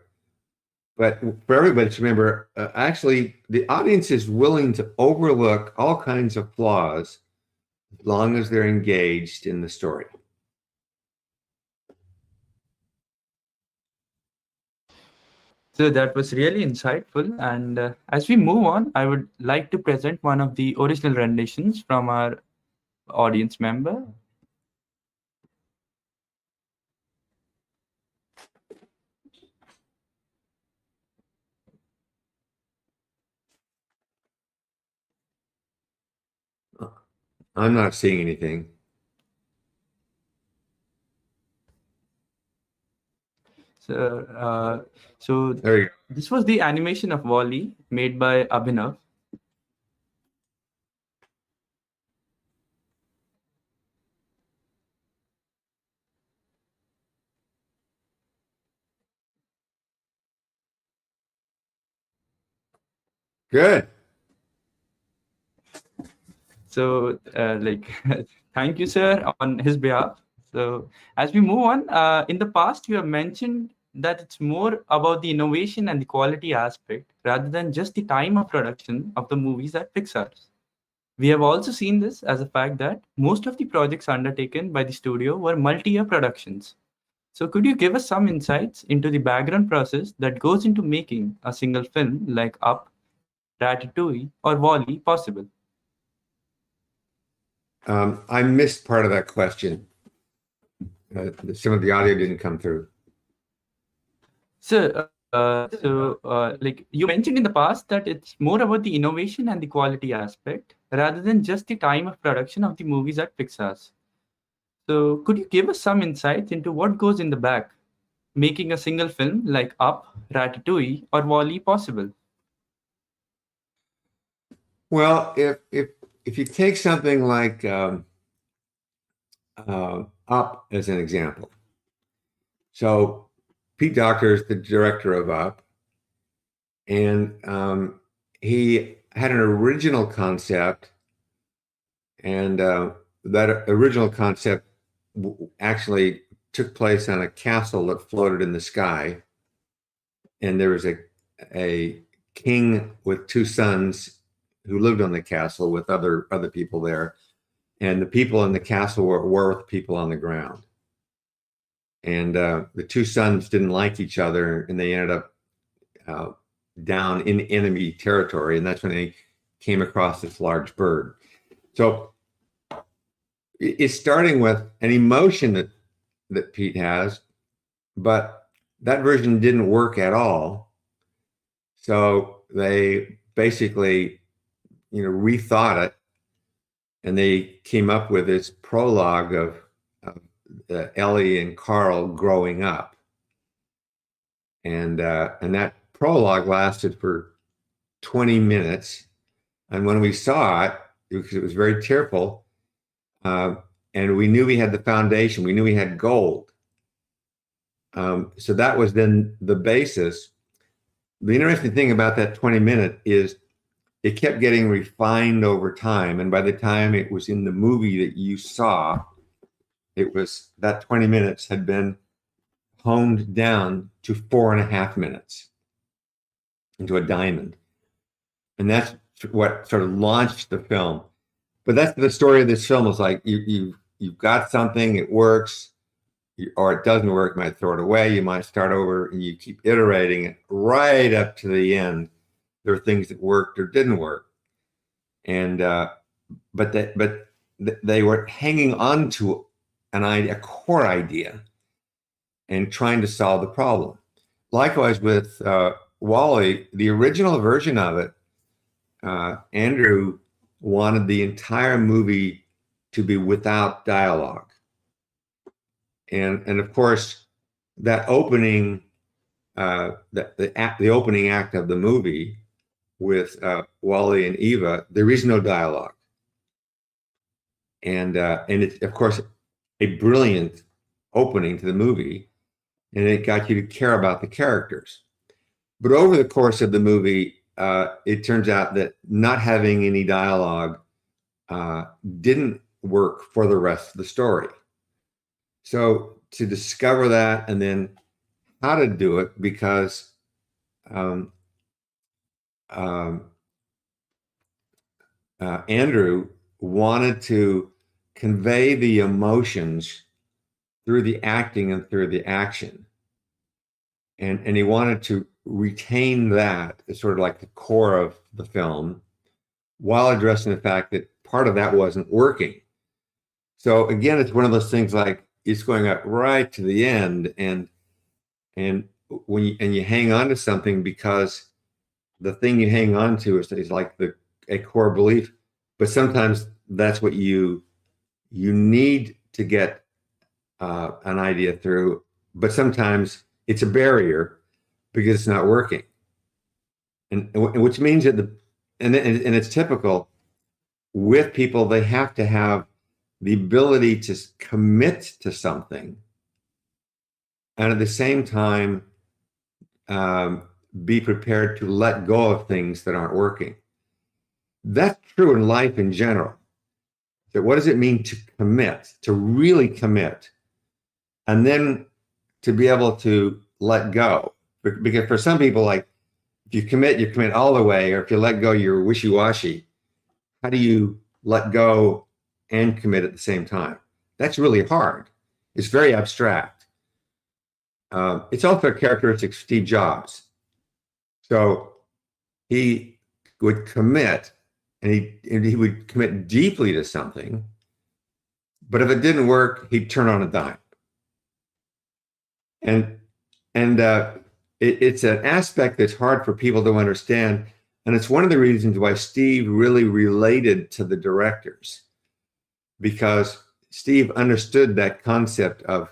But for everybody to remember, actually, the audience is willing to overlook all kinds of flaws as long as they're engaged in the story. So that was really insightful. And as we move on, I would like to present one of the original renditions from our audience member. I'm not seeing anything. So There you go. this was the animation of Wall-E made by Abhinav. Good. So thank you, sir, on his behalf. So as we move on, in the past, you have mentioned that it's more about the innovation and the quality aspect rather than just the time of production of the movies at Pixar. We have also seen this as a fact that most of the projects undertaken by the studio were multi-year productions. So could you give us some insights into the background process that goes into making a single film like Up, Ratatouille, or Wall-E possible? I missed part of that question. Some of the audio didn't come through. So, like you mentioned in the past that it's more about the innovation and the quality aspect rather than just the time of production of the movies at Pixar's. So, could you give us some insights into what goes in the back, making a single film like Up, Ratatouille, or Wall-E possible? Well, if you take something like Up as an example, so Pete Docter is the director of Up, and he had an original concept, and that original concept actually took place on a castle that floated in the sky, and there was a king with two sons who lived on the castle with other people there, and the people in the castle were with people on the ground. And the two sons didn't like each other, and they ended up down in enemy territory, and that's when they came across this large bird. So it's starting with an emotion that Pete has, but that version didn't work at all. So they basically, rethought it, and they came up with this prologue of Ellie and Carl growing up, and that prologue lasted for 20 minutes. And when we saw it, because it was very tearful, and we knew we had the foundation, we knew we had gold. So that was then the basis. The interesting thing about that 20-minute is it kept getting refined over time. And by the time it was in the movie that you saw, that 20 minutes had been honed down to 4.5 minutes into a diamond. And that's what sort of launched the film. But that's the story of this film. Is like you've got something, it works, or it doesn't work, you might throw it away, you might start over, and you keep iterating it right up to the end. There are things that worked or didn't work. And but they were hanging on to a core idea and trying to solve the problem. Likewise with WALL-E, the original version of it, Andrew wanted the entire movie to be without dialogue. And of course, that opening, the opening act of the movie with WALL-E and Eva, there is no dialogue. And it's, of course, a brilliant opening to the movie, and it got you to care about the characters. But over the course of the movie, it turns out that not having any dialogue didn't work for the rest of the story. So to discover that and then how to do it, because Andrew wanted to convey the emotions through the acting and through the action. And he wanted to retain that as sort of like the core of the film while addressing the fact that part of that wasn't working. So again, it's one of those things like it's going up right to the end, and when you hang on to something because the thing you hang on to is like a core belief, but sometimes that's what you need to get an idea through, but sometimes it's a barrier because it's not working, and which means that and it's typical with people. They have to have the ability to commit to something, and at the same time be prepared to let go of things that aren't working. That's true in life in general. So what does it mean to commit, to really commit, and then to be able to let go? Because for some people, like, if you commit all the way, or if you let go, you're wishy-washy. How do you let go and commit at the same time? That's really hard. It's very abstract. It's also a characteristic of Steve Jobs. So he would commit, and he would commit deeply to something, but if it didn't work, he'd turn on a dime. And it's an aspect that's hard for people to understand, and it's one of the reasons why Steve really related to the directors, because Steve understood that concept of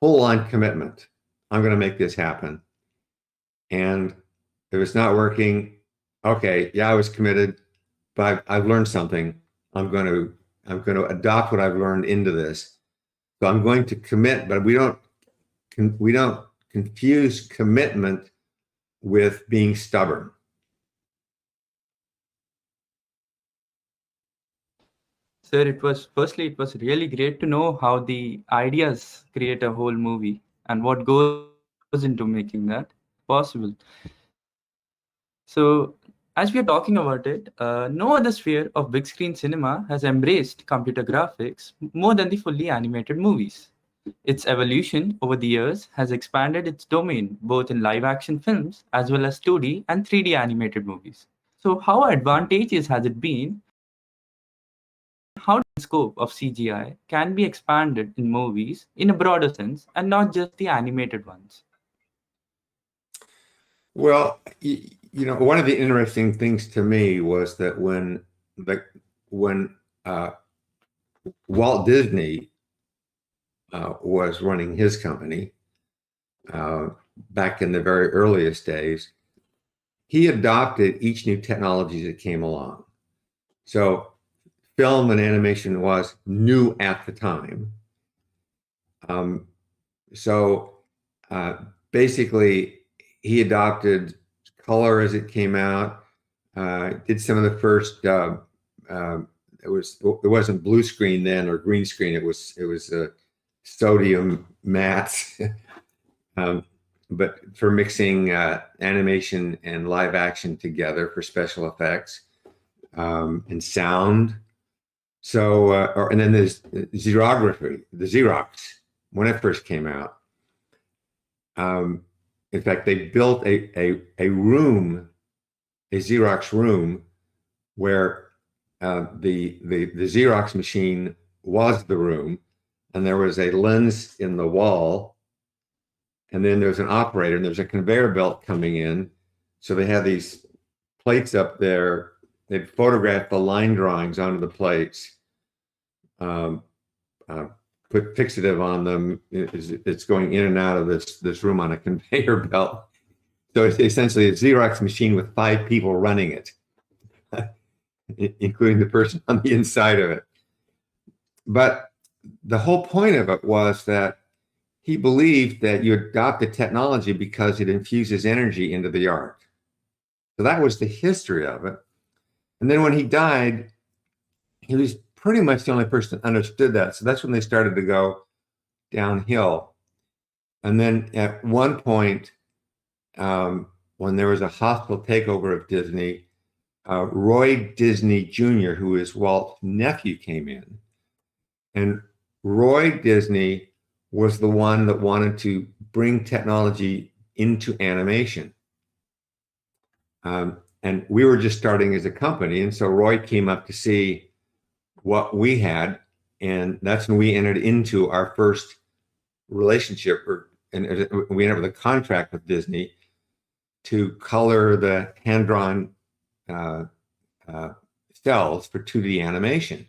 full-on commitment. I'm going to make this happen. And if it's not working, okay, yeah, I was committed, but I've learned something. I'm going to adopt what I've learned into this. So I'm going to commit, but we don't confuse commitment with being stubborn. Sir, it was really great to know how the ideas create a whole movie and what goes into making that possible. So, as we are talking about it, no other sphere of big screen cinema has embraced computer graphics more than the fully animated movies. Its evolution over the years has expanded its domain both in live action films as well as 2D and 3D animated movies. So, how advantageous has it been, and how does the scope of CGI can be expanded in movies in a broader sense and not just the animated ones? Well, one of the interesting things to me was that when Walt Disney was running his company back in the very earliest days, he adopted each new technology that came along. So film and animation was new at the time. So basically, he adopted color as it came out. Did some of the first. It wasn't blue screen then or green screen. It was sodium mats. But for mixing animation and live action together for special effects and sound. So, and then there's xerography, the Xerox, when it first came out. In fact, they built a room, a Xerox room, where the Xerox machine was the room, and there was a lens in the wall, and then there's an operator, and there's a conveyor belt coming in. So they had these plates up there. They'd photographed the line drawings onto the plates, put fixative on them. It's going in and out of this room on a conveyor belt. So it's essentially a Xerox machine with 5 people running it, including the person on the inside of it. But the whole point of it was that he believed that you adopt the technology because it infuses energy into the art. So that was the history of it. And then when he died, he was pretty much the only person that understood that. So that's when they started to go downhill. And then at one point, when there was a hostile takeover of Disney, Roy Disney Jr., who is Walt's nephew, came in. And Roy Disney was the one that wanted to bring technology into animation. And we were just starting as a company. And so Roy came up to see what we had. And that's when we entered into our first relationship, and we ended up with a contract with Disney to color the hand-drawn cells for 2D animation.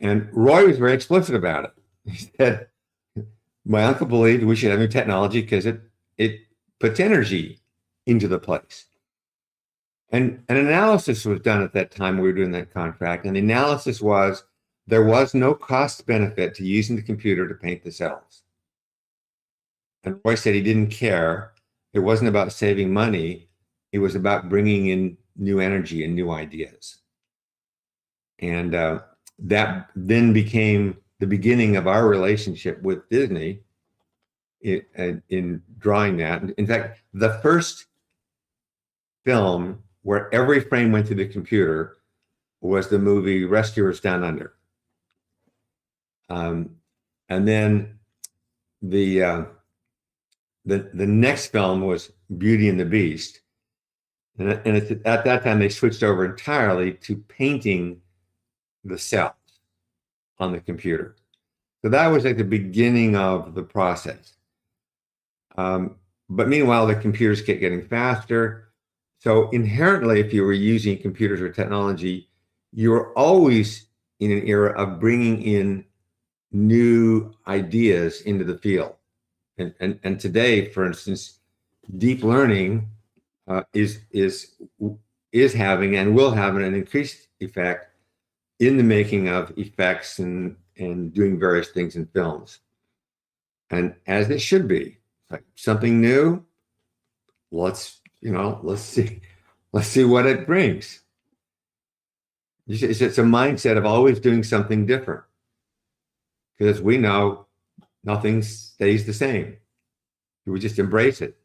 And Roy was very explicit about it. He said, my uncle believed we should have new technology because it puts energy into the place. And an analysis was done at that time when we were doing that contract. And the analysis was there was no cost benefit to using the computer to paint the cells. And Roy said he didn't care. It wasn't about saving money. It was about bringing in new energy and new ideas. And that then became the beginning of our relationship with Disney in drawing that. In fact, the first film where every frame went through the computer was the movie Rescuers Down Under. And then the next film was Beauty and the Beast. And at that time, they switched over entirely to painting the cells on the computer. So that was like the beginning of the process. But meanwhile, the computers kept getting faster. So inherently, if you were using computers or technology, you were always in an era of bringing in new ideas into the field. And today, for instance, deep learning is having and will have an increased effect in the making of effects and doing various things in films. And as it should be, like something new, let's see what it brings. It's a mindset of always doing something different. Because we know nothing stays the same. We just embrace it.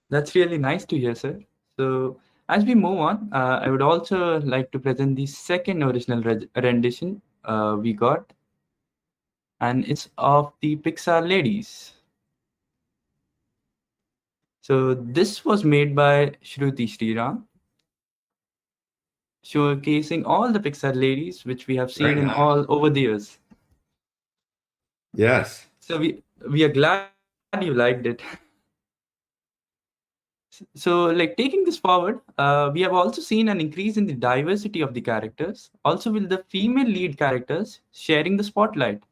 That's really nice to hear, sir. So as we move on, I would also like to present the second original rendition we got, and it's of the Pixar ladies. So this was made by Shruti Sriram, showcasing all the Pixar ladies, which we have seen in all over the years. Yes. So we are glad you liked it. So, like taking this forward, we have also seen an increase in the diversity of the characters, also with the female lead characters sharing the spotlight,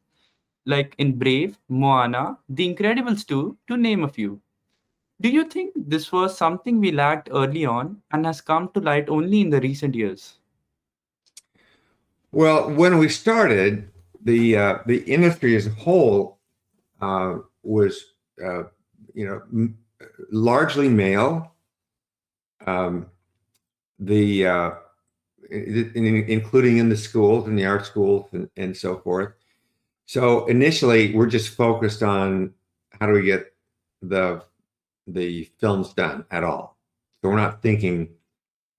like in Brave, Moana, The Incredibles 2, to name a few. Do you think this was something we lacked early on and has come to light only in the recent years? Well, when we started, the industry as a whole was you know largely male. Um, the including in the schools and the art schools and so forth. So initially, we're just focused on how do we get the films done at all. So we're not thinking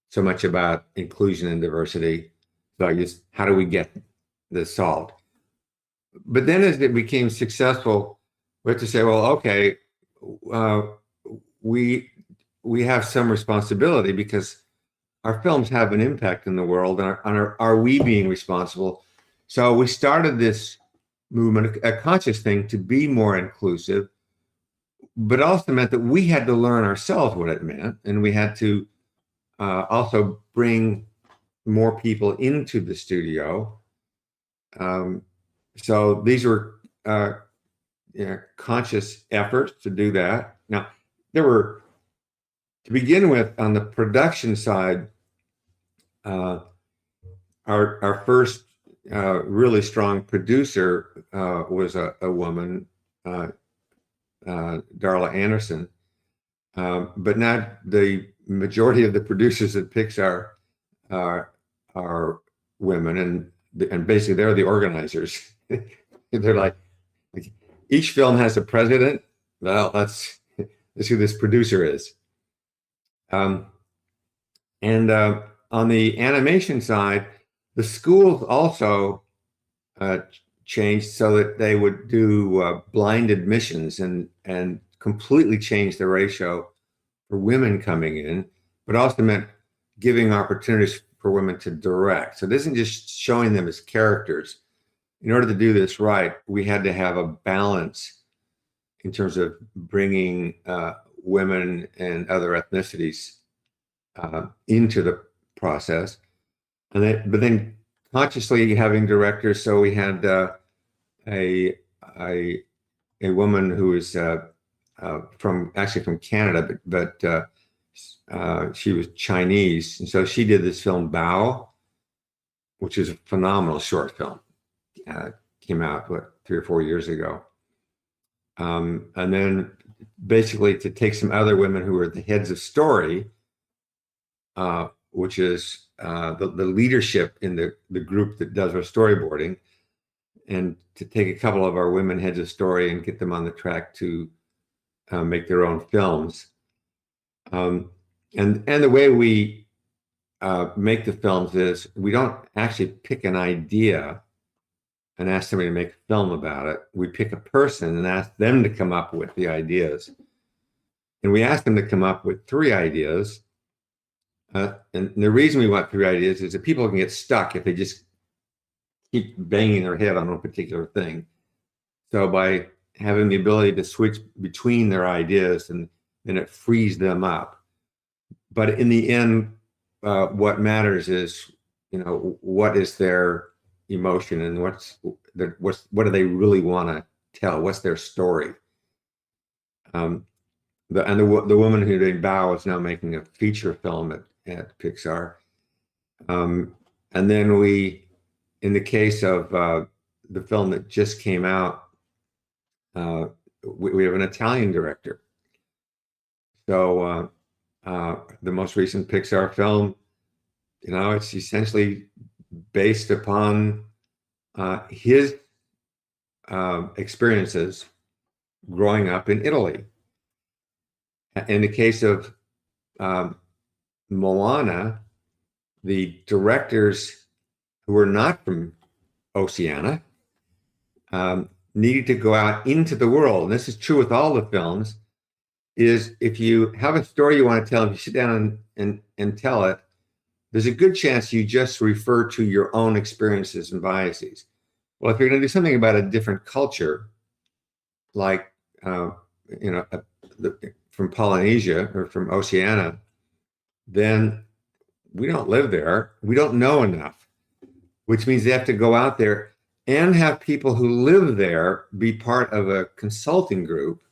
so much about inclusion and diversity. So just how do we get this solved? But then as it became successful, we have to say, well, okay, uh, we we have some responsibility because our films have an impact in the world, and are we being responsible? So we started this movement, a conscious thing, to be more inclusive, but also meant that we had to learn ourselves what it meant, and we had to also bring more people into the studio. Um, so these were conscious efforts to do that. Now, there were, to begin with, on the production side, our first really strong producer was a woman, Darla Anderson. But not the majority of the producers at Pixar are women, and basically they're the organizers. They're like, each film has a president. Well, that's who this producer is. And on the animation side, the schools also changed so that they would do blind admissions and completely change the ratio for women coming in, but also meant giving opportunities for women to direct. So this isn't just showing them as characters. In order to do this right, we had to have a balance in terms of bringing women and other ethnicities into the process. But then consciously having directors. So we had a woman who is from Canada, but she was Chinese, and so she did this film Bao, which is a phenomenal short film. Came out 3 or 4 years ago, and then basically to take some other women who were the heads of story, which is the leadership in the group that does our storyboarding, and to take a couple of our women heads of story and get them on the track to make their own films. And the way we make the films is we don't actually pick an idea and ask somebody to make a film about it. We pick a person and ask them to come up with the ideas. And we ask them to come up with 3 ideas. And the reason we want 3 ideas is that people can get stuck if they just keep banging their head on one particular thing. So by having the ability to switch between their ideas, and then it frees them up. But in the end, what matters is, what is their emotion, and what do they really want to tell? What's their story? The woman who did Bao is now making a feature film at Pixar. And then in the case of the film that just came out, we have an Italian director. So the most recent Pixar film, it's essentially based upon his experiences growing up in Italy. In the case of Moana, the directors who were not from Oceania needed to go out into the world. And this is true with all the films, is if you have a story you want to tell, if you sit down and tell it, there's a good chance you just refer to your own experiences and biases. Well, if you're going to do something about a different culture, like, from Polynesia or from Oceania, then we don't live there. We don't know enough, which means they have to go out there and have people who live there be part of a consulting group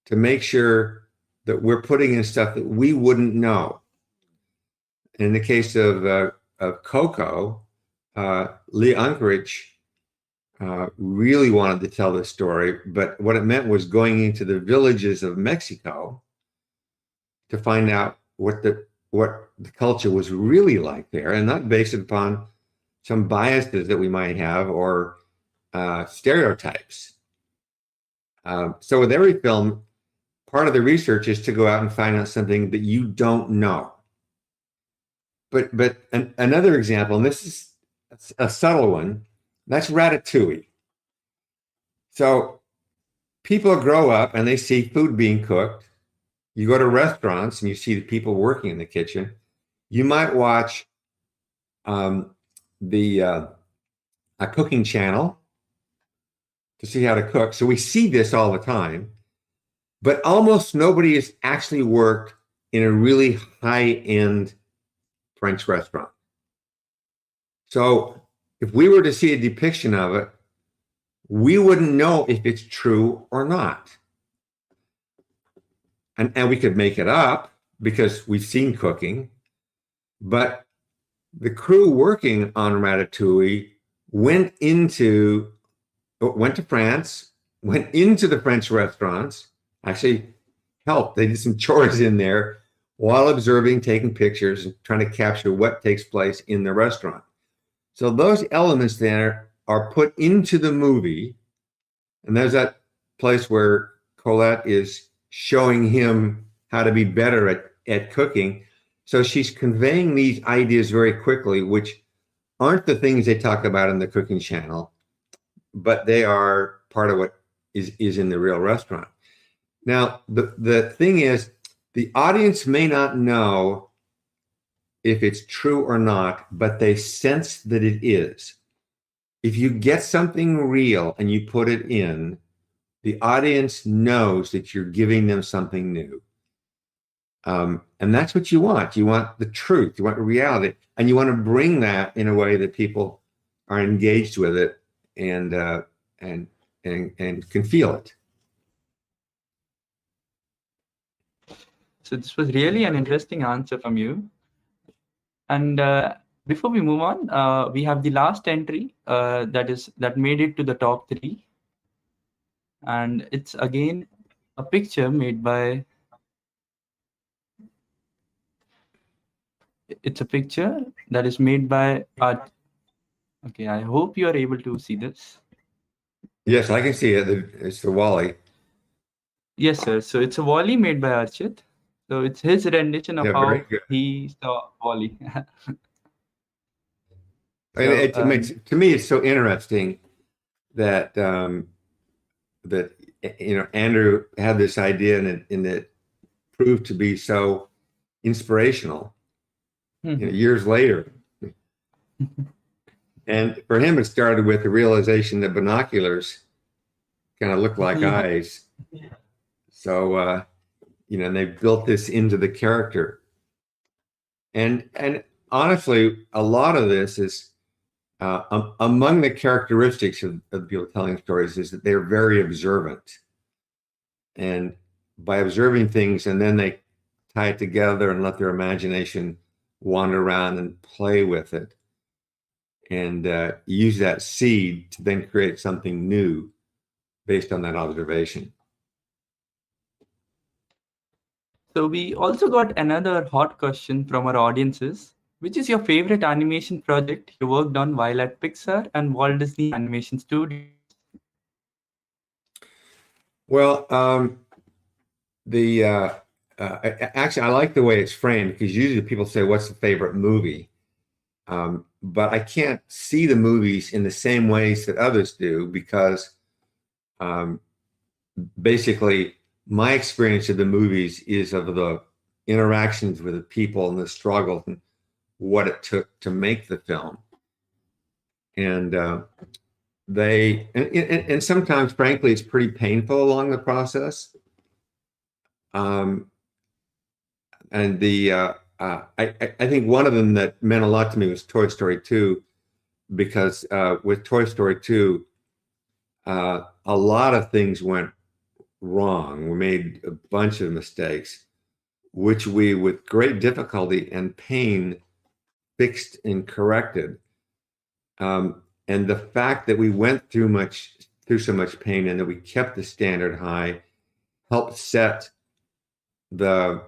to make sure that we're putting in stuff that we wouldn't know. In the case of Coco, Lee Unkrich really wanted to tell this story, but what it meant was going into the villages of Mexico to find out what the culture was really like there, and not based upon some biases that we might have or stereotypes. So with every film, part of the research is to go out and find out something that you don't know. But another example, and this is a subtle one, that's Ratatouille. So people grow up and they see food being cooked. You go to restaurants and you see the people working in the kitchen. You might watch a cooking channel to see how to cook. So we see this all the time, but almost nobody has actually worked in a really high-end French restaurant. So if we were to see a depiction of it, we wouldn't know if it's true or not. And we could make it up because we've seen cooking, but the crew working on Ratatouille went to France, went into the French restaurants, actually helped. They did some chores in there while observing, taking pictures, and trying to capture what takes place in the restaurant. So those elements there are put into the movie, and there's that place where Colette is showing him how to be better at cooking. So she's conveying these ideas very quickly, which aren't the things they talk about in the cooking channel, but they are part of what is in the real restaurant. Now, the thing is, the audience may not know if it's true or not, but they sense that it is. If you get something real and you put it in, the audience knows that you're giving them something new. And that's what you want. You want the truth, you want reality, and you want to bring that in a way that people are engaged with it and can feel it. So this was really an interesting answer from you. And before we move on, we have the last entry that made it to the top 3. And it's again a picture made by, it's a picture that is made by art. Okay, I hope you are able to see this. Yes, I can see it. It's the Wally. Yes, sir. So it's a Wally made by Archit. So it's his rendition of how very good. he saw Wally. To me, it's so interesting that Andrew had this idea and it proved to be so inspirational years later. And for him, it started with the realization that binoculars kind of look like eyes. So, and they built this into the character. And honestly, a lot of this is among the characteristics of the people telling stories is that they're very observant. And by observing things, and then they tie it together and let their imagination wander around and play with it. And use that seed to then create something new based on that observation. So we also got another hot question from our audiences. Which is your favorite animation project you worked on while at Pixar and Walt Disney Animation Studios? Well, actually, I like the way it's framed because usually people say, "What's the favorite movie?" But I can't see the movies in the same ways that others do because basically my experience of the movies is of the interactions with the people and the struggle and what it took to make the film. And and sometimes, frankly, it's pretty painful along the process. And I think one of them that meant a lot to me was Toy Story 2, because with Toy Story 2, a lot of things went wrong. We made a bunch of mistakes, which we, with great difficulty and pain, fixed and corrected. And the fact that we went through so much pain and that we kept the standard high helped set to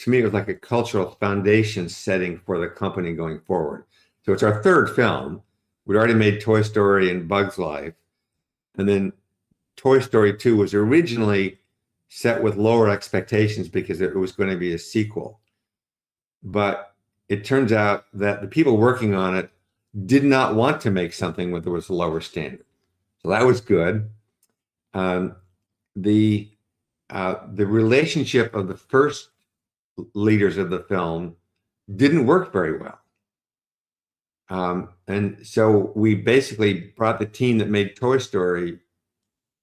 me, it was like a cultural foundation setting for the company going forward. So it's our third film. We'd already made Toy Story and Bug's Life. And then Toy Story 2 was originally set with lower expectations because it was going to be a sequel. But it turns out that the people working on it did not want to make something that was a lower standard. So that was good. The relationship of the first leaders of the film didn't work very well. And so we basically brought the team that made Toy Story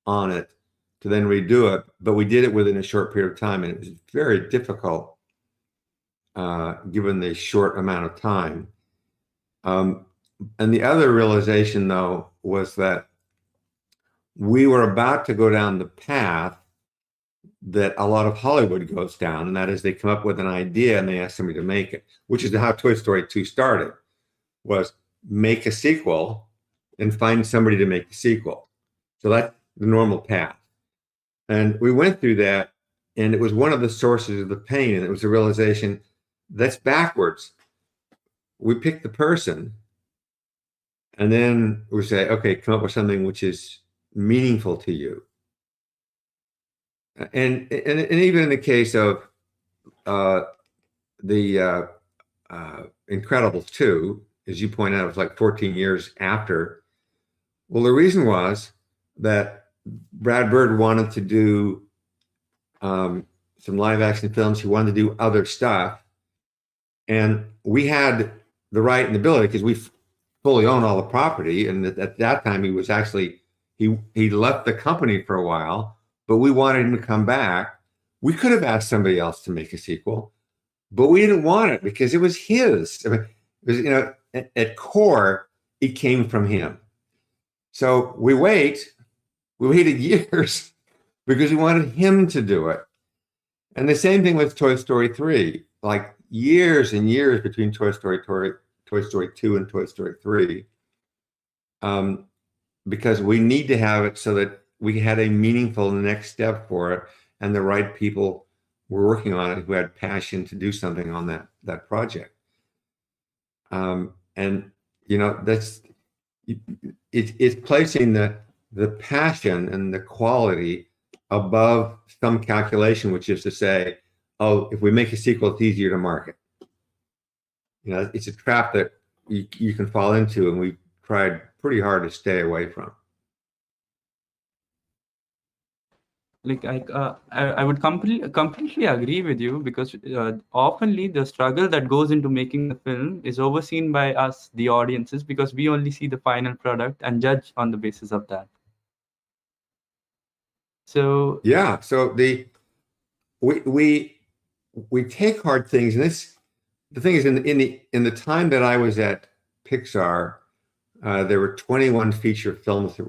on it to then redo it, but we did it within a short period of time, and it was very difficult given the short amount of time. And the other realization, though, was that we were about to go down the path that a lot of Hollywood goes down, and that is they come up with an idea and they ask somebody to make it, which is how Toy Story 2 started, was make a sequel and find somebody to make the sequel. So that's the normal path. And we went through that, and it was one of the sources of the pain, and it was a realization that's backwards. We pick the person, and then we say, okay, come up with something which is meaningful to you. And even in the case of the Incredibles 2, as you point out, it was like 14 years after. Well, the reason was that Brad Bird wanted to do some live action films. He wanted to do other stuff. And we had the right and ability because we fully own all the property. And at that time, he was actually, he left the company for a while, but we wanted him to come back. We could have asked somebody else to make a sequel, but we didn't want it because it was his. I mean, it was, at core, it came from him. So we waited years because we wanted him to do it. And the same thing with Toy Story 3, like years and years between Toy Story 2 and Toy Story 3, because we need to have it so that we had a meaningful next step for it, and the right people were working on it who had passion to do something on that project. And that's it's placing the passion and the quality above some calculation, which is to say, oh, if we make a sequel, it's easier to market. It's a trap that you can fall into, and we've tried pretty hard to stay away from. Like I would completely agree with you, because oftenly the struggle that goes into making the film is overseen by us, the audiences, because we only see the final product and judge on the basis of that. So yeah, so we take hard things, and the thing is, in the time that I was at Pixar, there were 21 feature films that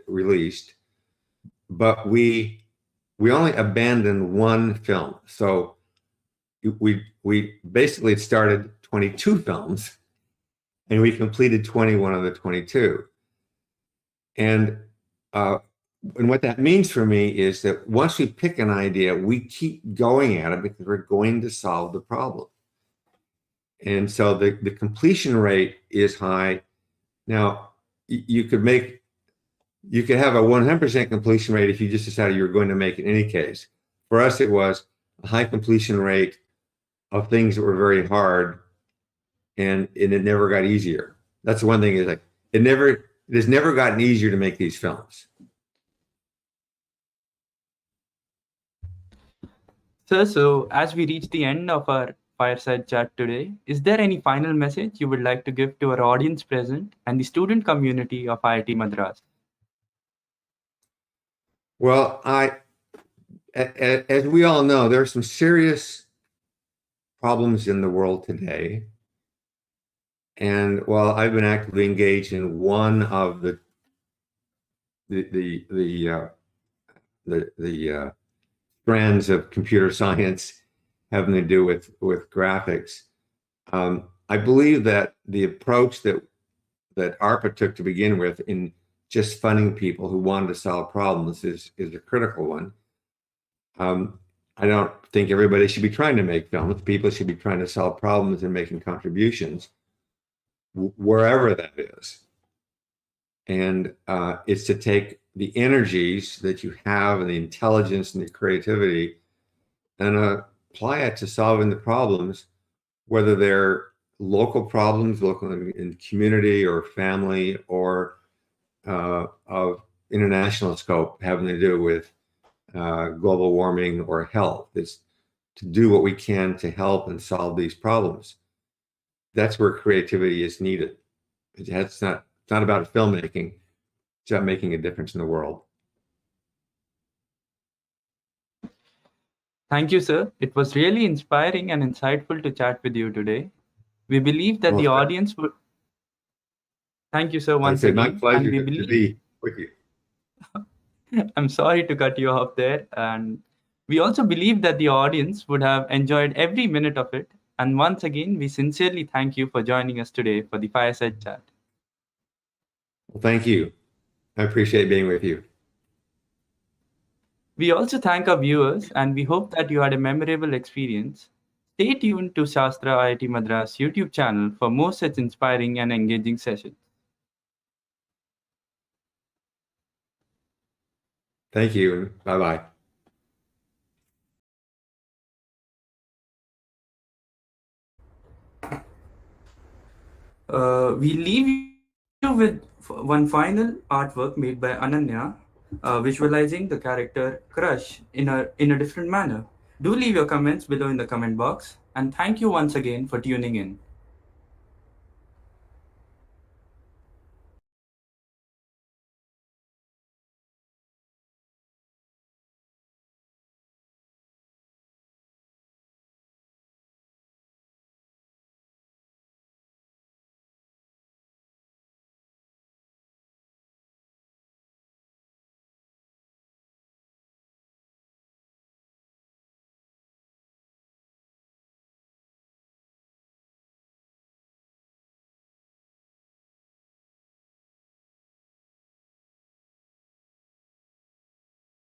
released, but we only abandoned one film. So we basically started 22 films, and we completed 21 of the 22. And what that means for me is that once we pick an idea, we keep going at it because we're going to solve the problem. And so the completion rate is high. Now, you could have a 100% completion rate if you just decided you were going to make it in any case. For us, it was a high completion rate of things that were very hard, and it never got easier. That's the one thing, is like it has never gotten easier to make these films. Sir, so as we reach the end of our fireside chat today, is there any final message you would like to give to our audience present and the student community of IIT Madras? Well, as we all know, there are some serious problems in the world today. And while I've been actively engaged in one of the strands of computer science having to do with graphics. I believe that the approach that ARPA took to begin with in just funding people who wanted to solve problems is a critical one. I don't think everybody should be trying to make films. People should be trying to solve problems and making contributions wherever that is. And it's to take the energies that you have and the intelligence and the creativity and apply it to solving the problems, whether they're local problems, local in community or family, or of international scope having to do with global warming or health. It's to do what we can to help and solve these problems. That's where creativity is needed. It's not about filmmaking. It's about making a difference in the world. Thank you, sir. It was really inspiring and insightful to chat with you today. We believe that the audience would. Thank you, sir, once again. My pleasure and we to believe... be with you. I'm sorry to cut you off there. And we also believe that the audience would have enjoyed every minute of it. And once again, we sincerely thank you for joining us today for the Fireside Chat. Well, thank you. I appreciate being with you. We also thank our viewers, and we hope that you had a memorable experience. Stay tuned to Shaastra IIT Madras YouTube channel for more such inspiring and engaging sessions. Thank you. Bye-bye. We leave you with one final artwork made by Ananya, visualizing the character Crush in a different manner. Do leave your comments below in the comment box, and thank you once again for tuning in.